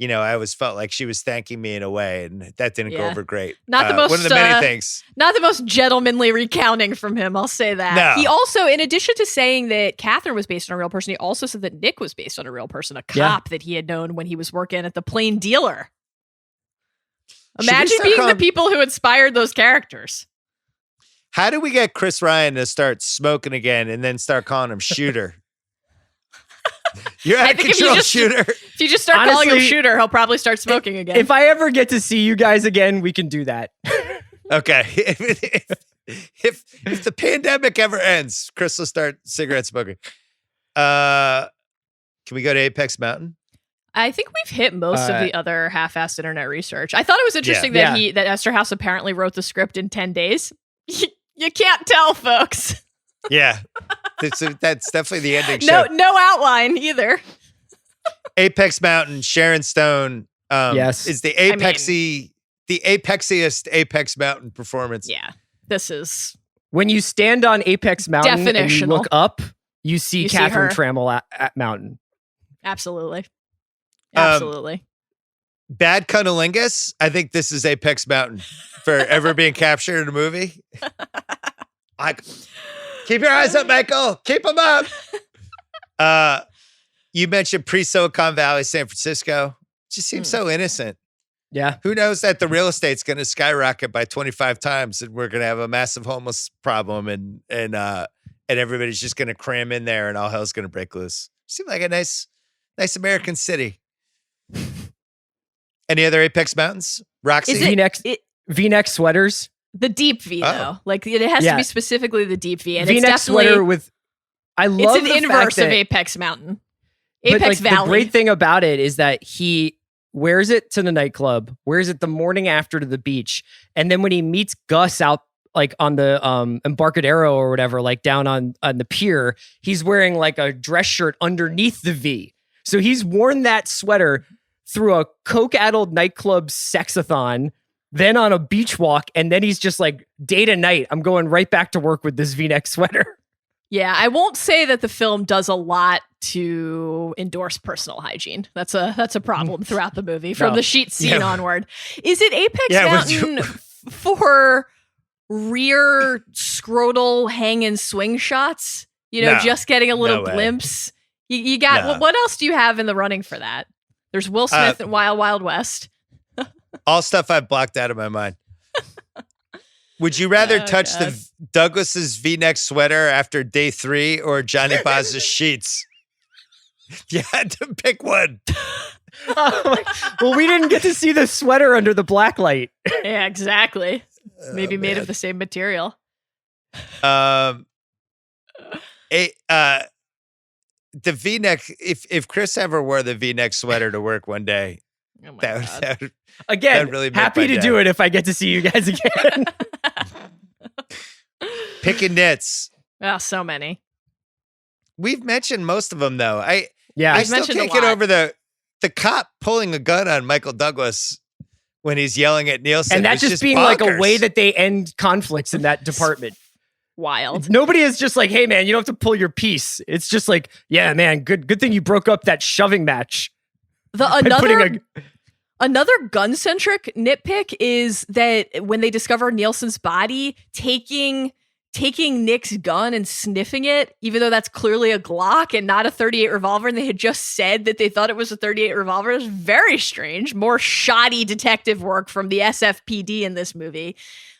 I always felt like she was thanking me in a way, and that didn't go over great. Not the most, one of the many things. Not the most gentlemanly recounting from him, I'll say that. No. He also, in addition to saying that Catherine was based on a real person, he also said that Nick was based on a real person, a cop that he had known when he was working at the Plain Dealer. Imagine being the people who inspired those characters. How do we get Chris Ryan to start smoking again and then start calling him Shooter? You're out of control, Shooter. If you just start calling him Shooter, he'll probably start smoking again. If I ever get to see you guys again, we can do that. Okay. If the pandemic ever ends, Chris will start cigarette smoking. Can we go to Apex Mountain? I think we've hit most of the other half-assed internet research. I thought it was interesting that Esther House apparently wrote the script in 10 days. You can't tell, folks. Yeah. That's definitely the ending show. No outline either. Apex Mountain, Sharon Stone is the apexiest Apex Mountain performance. Yeah. This is... When you stand on Apex Mountain and you look up, you see Catherine Trammell at Mountain. Absolutely. Absolutely. Bad cunnilingus. I think this is Apex Mountain for ever being captured in a movie. Keep your eyes up, Michael. Keep them up. You mentioned pre-Silicon Valley, San Francisco. Just seems so innocent. Yeah. Who knows that the real estate's going to skyrocket by 25 times and we're going to have a massive homeless problem and everybody's just going to cram in there and all hell's going to break loose. Seems like a nice American city. Any other Apex Mountains? Roxy? V-neck sweaters. The deep V, though. Like, it has to be specifically the deep V. And V-neck it's definitely... sweater with... I love it's an inverse of Apex Mountain. Apex Valley. The great thing about it is that he wears it to the nightclub, wears it the morning after to the beach, and then when he meets Gus out like on the Embarcadero or whatever, like down on the pier, he's wearing like a dress shirt underneath the V. So he's worn that sweater through a coke-addled nightclub sexathon, then on a beach walk, and then he's just like, day to night, I'm going right back to work with this V-neck sweater. Yeah, I won't say that the film does a lot to endorse personal hygiene. That's a problem throughout the movie from the sheet scene onward. Is it Apex Mountain for rear scrotal hang and swing shots? You know, just getting a little glimpse. You got what else do you have in the running for that? There's Will Smith and Wild Wild West. All stuff I've blocked out of my mind. Would you rather touch the Douglas's V-neck sweater after day 3 or Johnny Boz's sheets? You had to pick one. Well, we didn't get to see the sweater under the black light. Yeah, exactly. Maybe made of the same material. The V-neck. If Chris ever wore the V-neck sweater to work one day, that would again, really happy to do it if I get to see you guys again. Picking nits. Oh, so many. We've mentioned most of them, though. I still can't get over the cop pulling a gun on Michael Douglas when he's yelling at Nielsen. And that just being bonkers. Like a way that they end conflicts in that department. Wild. Nobody is just like, hey, man, you don't have to pull your piece. It's just like, yeah, man, good thing you broke up that shoving match. Another gun-centric nitpick is that when they discover Nielsen's body, taking Nick's gun and sniffing it, even though that's clearly a Glock and not a .38 revolver, and they had just said that they thought it was a .38 revolver, is very strange. More shoddy detective work from the SFPD in this movie.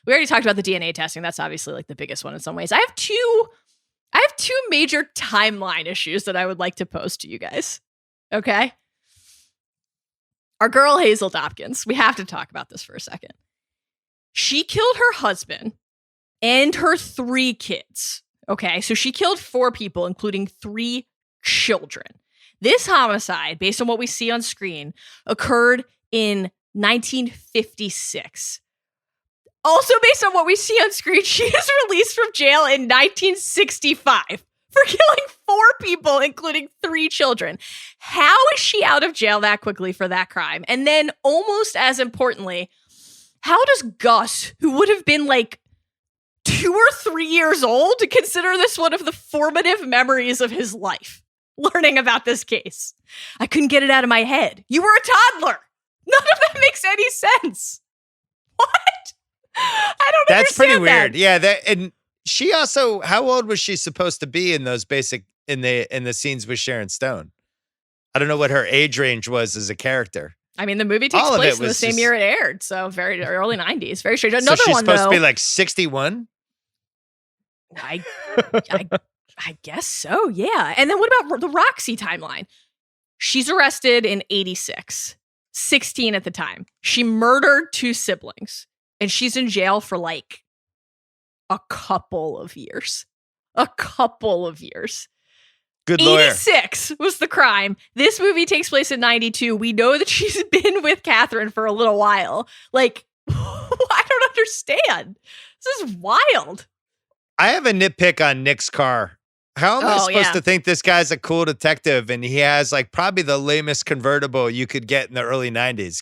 We already talked about the DNA testing. That's obviously like the biggest one in some ways. I have two major timeline issues that I would like to pose to you guys. Okay? Our girl, Hazel Dopkins, we have to talk about this for a second. She killed her husband and her 3 kids. Okay, so she killed 4 people, including 3 children. This homicide, based on what we see on screen, occurred in 1956. Also, based on what we see on screen, she is released from jail in 1965. For killing 4 people, including 3 children. How is she out of jail that quickly for that crime? And then, almost as importantly, how does Gus, who would have been like 2 or 3 years old, consider this one of the formative memories of his life? Learning about this case. I couldn't get it out of my head. You were a toddler. None of that makes any sense. What? I don't understand. That's pretty weird. Yeah, and she also, how old was she supposed to be in those in the scenes with Sharon Stone? I don't know what her age range was as a character. I mean, the movie takes place in the same year it aired, so very early 90s. Very strange. So she's supposed to be like 61? I, I guess so. Yeah. And then what about the Roxy timeline? She's arrested in 86, 16 at the time. She murdered 2 siblings, and she's in jail for like a couple of years. A couple of years. Good lawyer. 86 was the crime. This movie takes place in 92. We know that she's been with Catherine for a little while. Like, I don't understand. This is wild. I have a nitpick on Nick's car. How am I supposed to think this guy's a cool detective and he has like probably the lamest convertible you could get in the early 90s?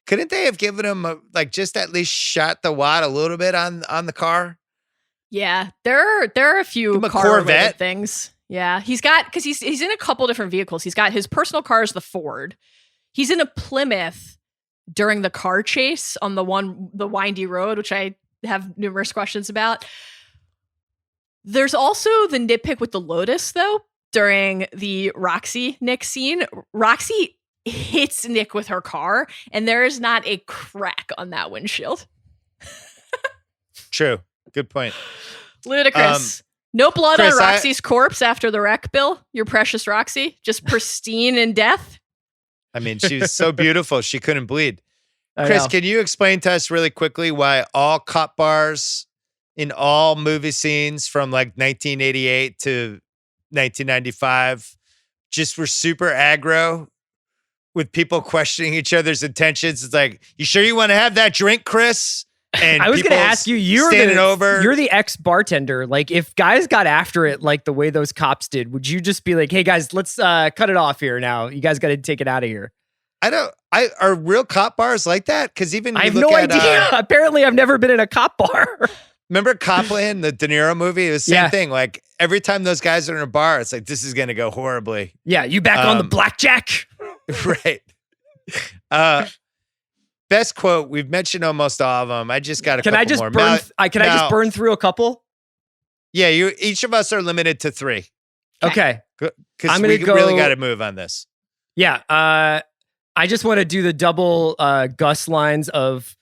Couldn't they have given him just at least shot the wad a little bit on the car? Yeah, there are a few car-related things. Yeah, because he's in a couple different vehicles. He's got his personal car is the Ford. He's in a Plymouth during the car chase on the windy road, which I have numerous questions about. There's also the nitpick with the Lotus, though, during the Roxy-Nick scene. Roxy hits Nick with her car, and there is not a crack on that windshield. True. Good point. Ludicrous. No blood on Roxy's corpse after the wreck, Bill. Your precious Roxy. Just pristine in death. I mean, she was so beautiful, she couldn't bleed. Chris, can you explain to us really quickly why all cop bars in all movie scenes from like 1988 to 1995 just were super aggro with people questioning each other's intentions? It's like, you sure you want to have that drink, Chris? And I was going to ask you, you're the ex-bartender. Like, if guys got after it like the way those cops did, would you just be like, hey, guys, let's cut it off here now. You guys got to take it out of here. Are real cop bars like that? Because even I have no idea. Apparently, I've never been in a cop bar. Remember Copland, the De Niro movie? It was the same thing. Like, every time those guys are in a bar, it's like, this is going to go horribly. Yeah, you back on the blackjack? Right. Best quote. We've mentioned almost all of them. I just got a couple more. Can I just burn through a couple? Yeah, each of us are limited to 3. Okay. Because we really got to move on this. Yeah. I just want to do the double Gus lines of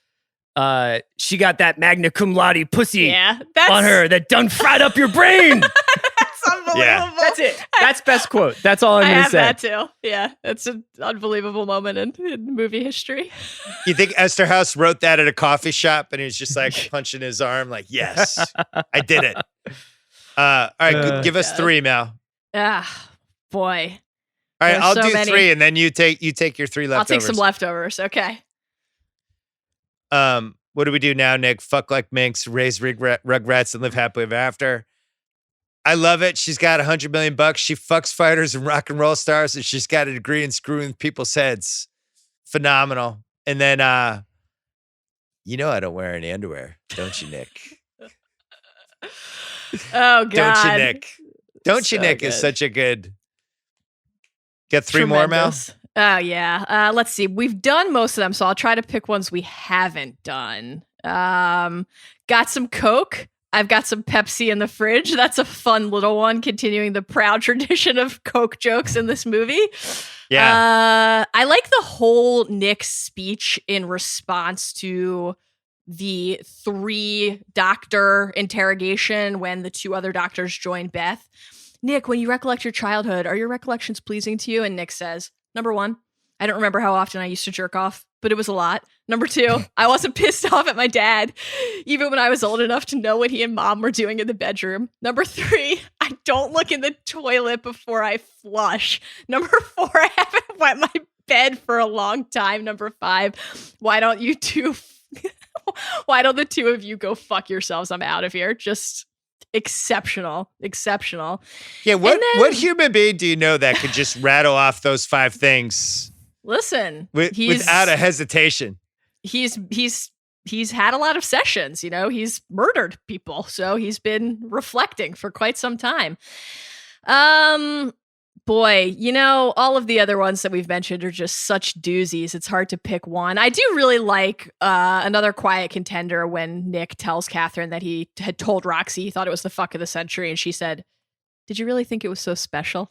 she got that magna cum laude pussy on her that done fried up your brain. That's unbelievable. Yeah. That's it. That's best quote. That's all I'm going to say. I have that too. Yeah, that's an unbelievable moment in movie history. You think Esterhaus wrote that at a coffee shop and he's just like punching his arm like, yes, I did it. All right, give us 3, Mal. Ah, boy. All right, I'll do 3 and then you take your 3 leftovers. I'll take some leftovers. Okay. What do we do now, Nick? Fuck like minks, raise rugrats, and live happily ever after. I love it. She's got $100 million. She fucks fighters and rock and roll stars, and she's got a degree in screwing people's heads. Phenomenal. And then, I don't wear any underwear, don't you, Nick? Oh God, don't you, Nick? Don't you, Nick? Is such a good. Get 3 more, Mal. Oh yeah. Let's see. We've done most of them, so I'll try to pick ones we haven't done. Got some Coke. I've got some Pepsi in the fridge. That's a fun little one, continuing the proud tradition of Coke jokes in this movie. Yeah. I like the whole Nick speech in response to the 3-doctor interrogation when the 2 other doctors join Beth. Nick, when you recollect your childhood, are your recollections pleasing to you? And Nick says, number 1, I don't remember how often I used to jerk off, but it was a lot. Number 2, I wasn't pissed off at my dad, even when I was old enough to know what he and mom were doing in the bedroom. Number 3, I don't look in the toilet before I flush. Number 4, I haven't wet my bed for a long time. Number 5, why don't the 2 of you go fuck yourselves? I'm out of here. Just exceptional. Yeah, what human being do you know that could just rattle off those 5 things? Listen, without a hesitation. He's had a lot of sessions, he's murdered people, so he's been reflecting for quite some time. Boy, all of the other ones that we've mentioned are just such doozies. It's hard to pick one. I do really like another quiet contender when Nick tells Catherine that he had told Roxy he thought it was the fuck of the century, and she said, "Did you really think it was so special?"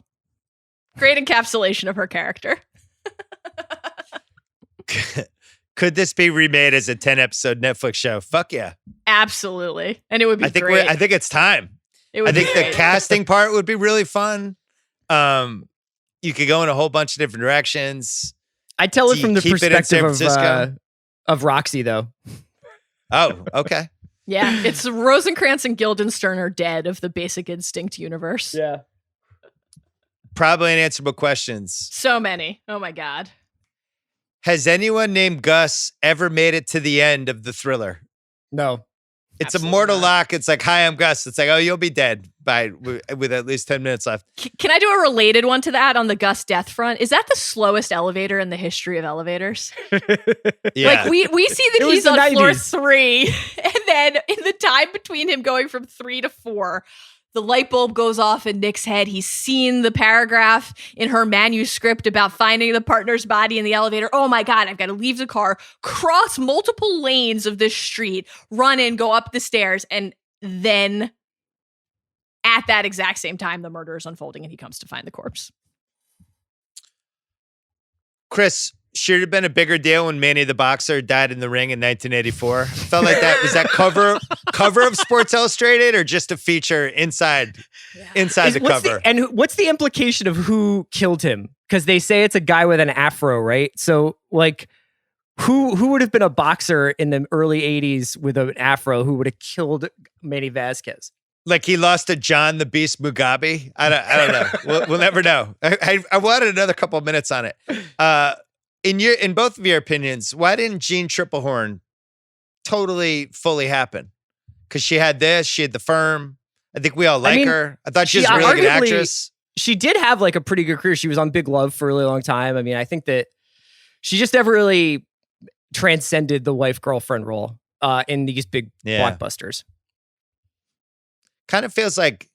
Great encapsulation of her character. Could this be remade as a 10-episode Netflix show? Fuck yeah. Absolutely. And it would be great. I think it's time. It would I think be the great. casting part would be really fun. You could go in a whole bunch of different directions. I tell it Do from you the keep it in San perspective Francisco? of Roxy, though. Oh, okay. Yeah, it's Rosencrantz and Guildenstern are dead of the Basic Instinct universe. Yeah. Probably unanswerable questions. So many. Oh my God. Has anyone named Gus ever made it to the end of the Thriller? No. It's Absolutely a mortal not. lock. It's like, hi, I'm Gus. It's like, oh, you'll be dead with at least 10 minutes left. Can I do a related one to that on the Gus death front? Is that the slowest elevator in the history of elevators? Yeah. Like we see that It was he's the on floor 90s. 3, and then in the time between him going from 3 to 4, the light bulb goes off in Nick's head. He's seen the paragraph in her manuscript about finding the partner's body in the elevator. Oh my God, I've got to leave the car, cross multiple lanes of this street, run in, go up the stairs, and then at that exact same time, the murder is unfolding and he comes to find the corpse. Chris, should have been a bigger deal when Manny the Boxer died in the ring in 1984. Felt like that was that cover of Sports Illustrated or just a feature inside the cover? What's the implication of who killed him? Because they say it's a guy with an afro, right? So, like, who would have been a boxer in the early 80s with an afro who would have killed Manny Vasquez? Like he lost to John the Beast Mugabe? I don't know. We'll never know. I wanted another couple of minutes on it. In both of your opinions, why didn't Jean Triplehorn totally fully happen? Because she had this, she had The Firm. I think we all like her. I thought she was a really good actress. She did have like a pretty good career. She was on Big Love for a really long time. I mean, I think that she just never really transcended the wife-girlfriend role in these big blockbusters. Kind of feels like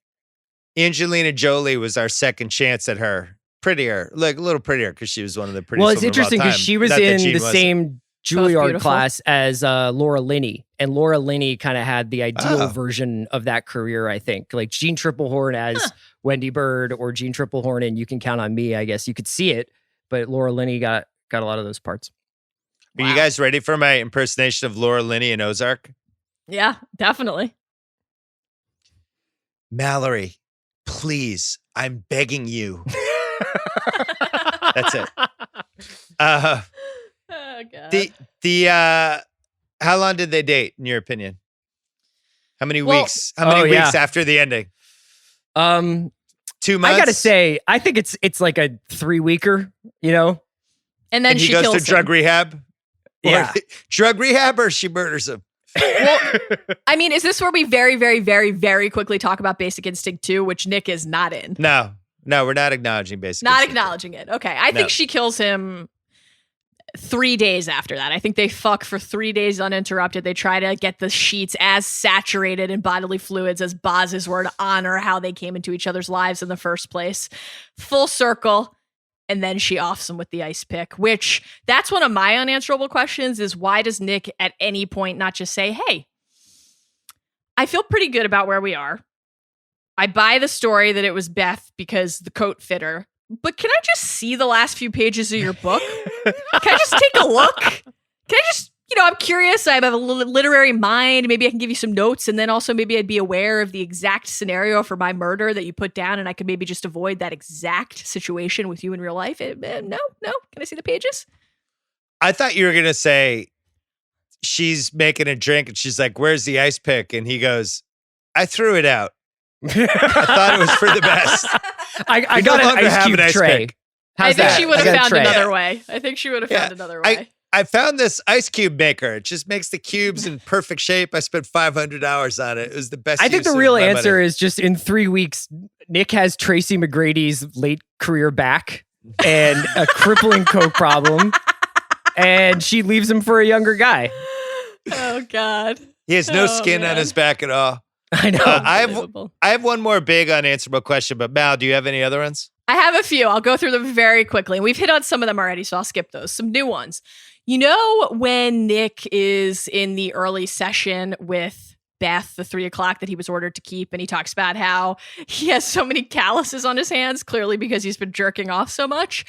Angelina Jolie was our second chance at her. Prettier, like a little prettier because she was one of the prettiest. Well, it's women of all interesting because time. she was Not that in Jean the wasn't. same Juilliard beautiful. class as Laura Linney, and Laura Linney kind of had the ideal version of that career. I think, like Jean Triplehorn as Wendy Bird or Jean Triplehorn in You Can Count on Me. I guess you could see it, but Laura Linney got a lot of those parts. Are you guys ready for my impersonation of Laura Linney in Ozark? Yeah, definitely. Mallory, please, I'm begging you. That's it. Oh God. How long did they date, in your opinion? How many Well- weeks? How many weeks after the ending? 2 months. I gotta say, I think it's like a 3-weeker, you know? And then And he she goes kills to drug him. rehab. Yeah. Drug rehab, or she murders him. Well, I mean, is this where we very, very, very, very quickly talk about Basic Instinct 2, which Nick is not in? No, we're not acknowledging Basic Not Instinct. acknowledging it. Okay. I No. think she kills him 3 days after that. I think they fuck for 3 days uninterrupted. They try to get the sheets as saturated in bodily fluids as Boz's were to honor how they came into each other's lives in the first place. Full circle. And then she offs him with the ice pick, which that's one of my unanswerable questions is why does Nick at any point not just say, hey, I feel pretty good about where we are. I buy the story that it was Beth because the coat fit her. But can I just see the last few pages of your book? Can I just take a look? Can I just, I'm curious. I have a literary mind. Maybe I can give you some notes. And then also maybe I'd be aware of the exact scenario for my murder that you put down. And I could maybe just avoid that exact situation with you in real life. No. Can I see the pages? I thought you were going to say she's making a drink and she's like, where's the ice pick? And he goes, I threw it out. I thought it was for the best. I got an ice cube tray. Pick. How's I think that? she would I got have a found tray. another way. I think she would have found another way. I found this ice cube maker. It just makes the cubes in perfect shape. I spent $500 on it. It was the best. I think the real answer is just in 3 weeks, Nick has Tracy McGrady's late career back and a crippling coke problem, and she leaves him for a younger guy. Oh God. He has no Oh, skin on man. his back at all. I know. I have one more big unanswerable question, but Mal, do you have any other ones? I have a few. I'll go through them very quickly. We've hit on some of them already, so I'll skip those. Some new ones. You know when Nick is in the early session with Beth, the 3 o'clock that he was ordered to keep. And he talks about how he has so many calluses on his hands, clearly because he's been jerking off so much.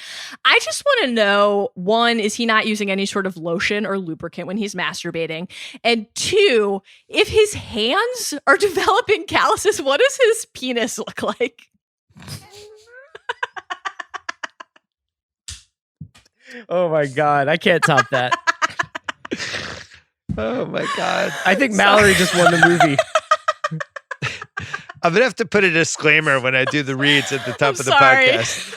I just want to know, 1, is he not using any sort of lotion or lubricant when he's masturbating? And 2, if his hands are developing calluses, what does his penis look like? Oh my God. I can't top that. Oh my God. I think Mallory just won the movie. I'm gonna have to put a disclaimer when I do the reads at the top of the sorry. podcast.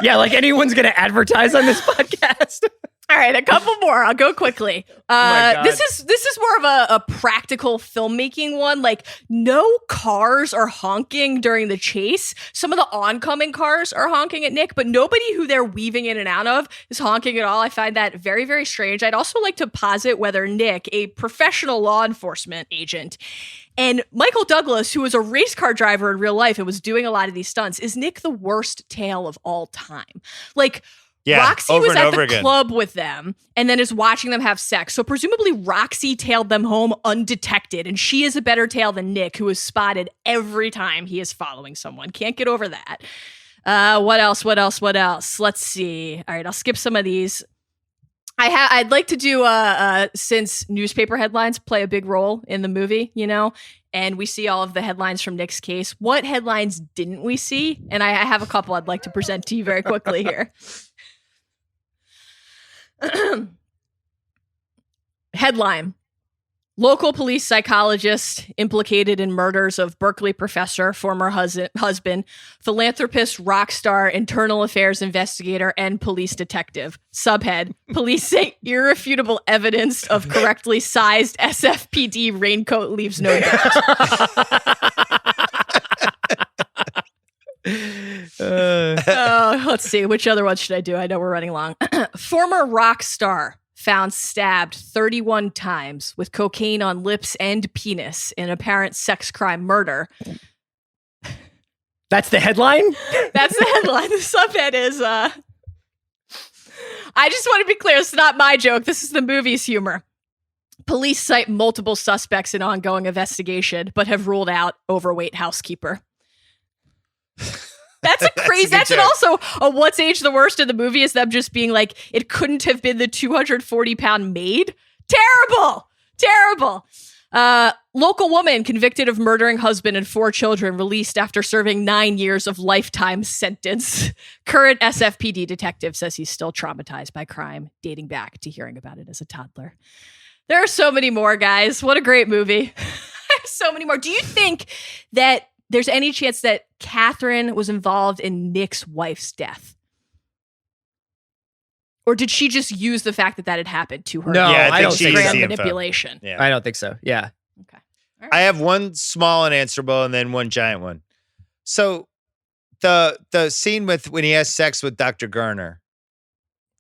Yeah, like anyone's going to advertise on this podcast. All right, a couple more. I'll go quickly. God. This is more of a practical filmmaking one. Like, no cars are honking during the chase. Some of the oncoming cars are honking at Nick, but nobody who they're weaving in and out of is honking at all. I find that very, very strange. I'd also like to posit whether Nick, a professional law enforcement agent, and Michael Douglas, who was a race car driver in real life and was doing a lot of these stunts, is Nick the worst tail of all time? Like, Yeah, Roxy over was and at over the again. club with them and then is watching them have sex. So presumably Roxy tailed them home undetected, and she is a better tail than Nick, who is spotted every time he is following someone. Can't get over that. What else? Let's see. All right, I'll skip some of these. I'd like to do since newspaper headlines play a big role in the movie, you know, and we see all of the headlines from Nick's case. What headlines didn't we see? And I have a couple I'd like to present to you very quickly here. Headline: Local police psychologist implicated in murders of Berkeley professor, former husband, philanthropist, rock star, internal affairs investigator, and police detective. Subhead: Police say irrefutable evidence of correctly sized SFPD raincoat leaves no doubt. Let's see. Which other one should I do? I know we're running long. Former rock star found stabbed 31 times with cocaine on lips and penis in apparent sex crime murder. That's the headline? That's the headline. The subhead is, I just want to be clear, it's not my joke. This is the movie's humor. Police cite multiple suspects in ongoing investigation, but have ruled out overweight housekeeper. That's a crazy. That's also a what's age the worst in the movie is them just being like, it couldn't have been the 240-pound maid. Terrible. Local woman convicted of murdering husband and 4 children released after serving 9 years of lifetime sentence. Current SFPD detective says he's still traumatized by crime, dating back to hearing about it as a toddler. There are so many more, guys. What a great movie. So many more. Do you think that there's any chance that Catherine was involved in Nick's wife's death? Or did she just use the fact that had happened to her? No, Yeah, I I don't think think she's grand the manipulation. Yeah. I don't think so. Yeah. Okay. I have one small unanswerable and then one giant one. So the scene with when he has sex with Dr. Garner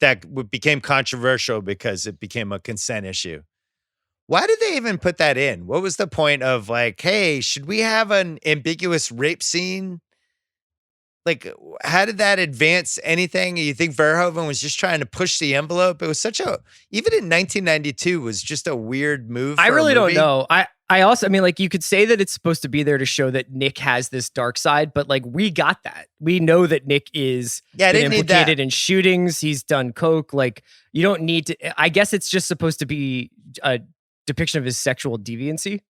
that became controversial because it became a consent issue. Why did they even put that in? What was the point of like, hey, should we have an ambiguous rape scene? Like, how did that advance anything? You think Verhoeven was just trying to push the envelope? It was such a, even in 1992 was just a weird move. I for a really don't movie. know. I mean, like, you could say that it's supposed to be there to show that Nick has this dark side, but like, we got that. We know that Nick is I didn't need implicated that. in shootings. He's done coke. Like, you don't need to. I guess it's just supposed to be a depiction of his sexual deviancy.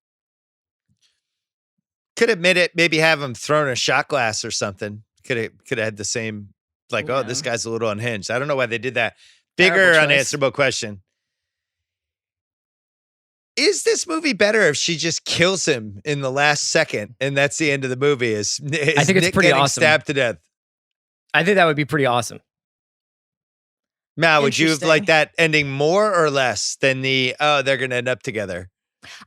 Could admit it. Maybe have him thrown a shot glass or something. Could have had the same. Like, oh, this guy's a little unhinged. I don't know why they did that. Bigger Terrible choice. unanswerable question. Is this movie better if she just kills him in the last second and that's the end of the movie? Is I think it's Nick pretty getting awesome. stabbed to death? I think that would be pretty awesome. Mal, would you have Interesting. liked that ending more or less than the, oh, they're going to end up together?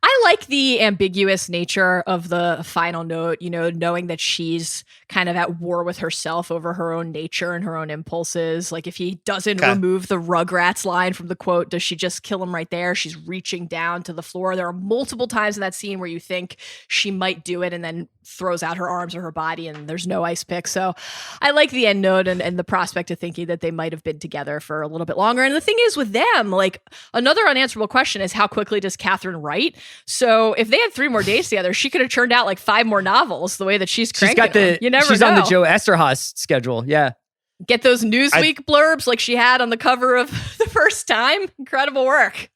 I like the ambiguous nature of the final note, you know, knowing that she's kind of at war with herself over her own nature and her own impulses. Like, if he doesn't Okay. remove the Rugrats line from the quote, does she just kill him right there? She's reaching down to the floor. There are multiple times in that scene where you think she might do it and then throws out her arms or her body and there's no ice pick. So I like the end note and the prospect of thinking that they might have been together for a little bit longer. And the thing is with them, like another unanswerable question is how quickly does Catherine write? So if they had 3 more days together, she could have churned out like 5 more novels the way that she's cranking them. You never she's know. on the Joe Esterhaus schedule. Yeah. Get those Newsweek blurbs like she had on the cover of The First Time. Incredible work.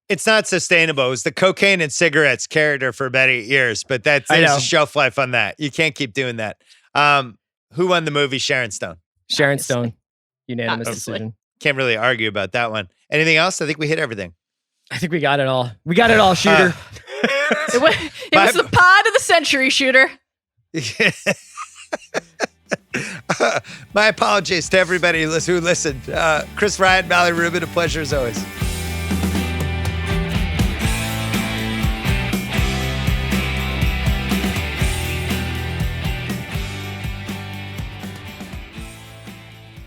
It's not sustainable. It was the cocaine and cigarettes carried her for about 8 years, but there's a shelf life on that. You can't keep doing that. Who won the movie? Sharon Stone. Sharon Obviously. Stone. Unanimous Obviously. decision. Can't really argue about that one. Anything else? I think we hit everything. I think we got it all. We got it all, Shooter. It was the pod of the century, Shooter. My apologies to everybody who listened. Chris Ryan, Mallory Rubin, a pleasure as always.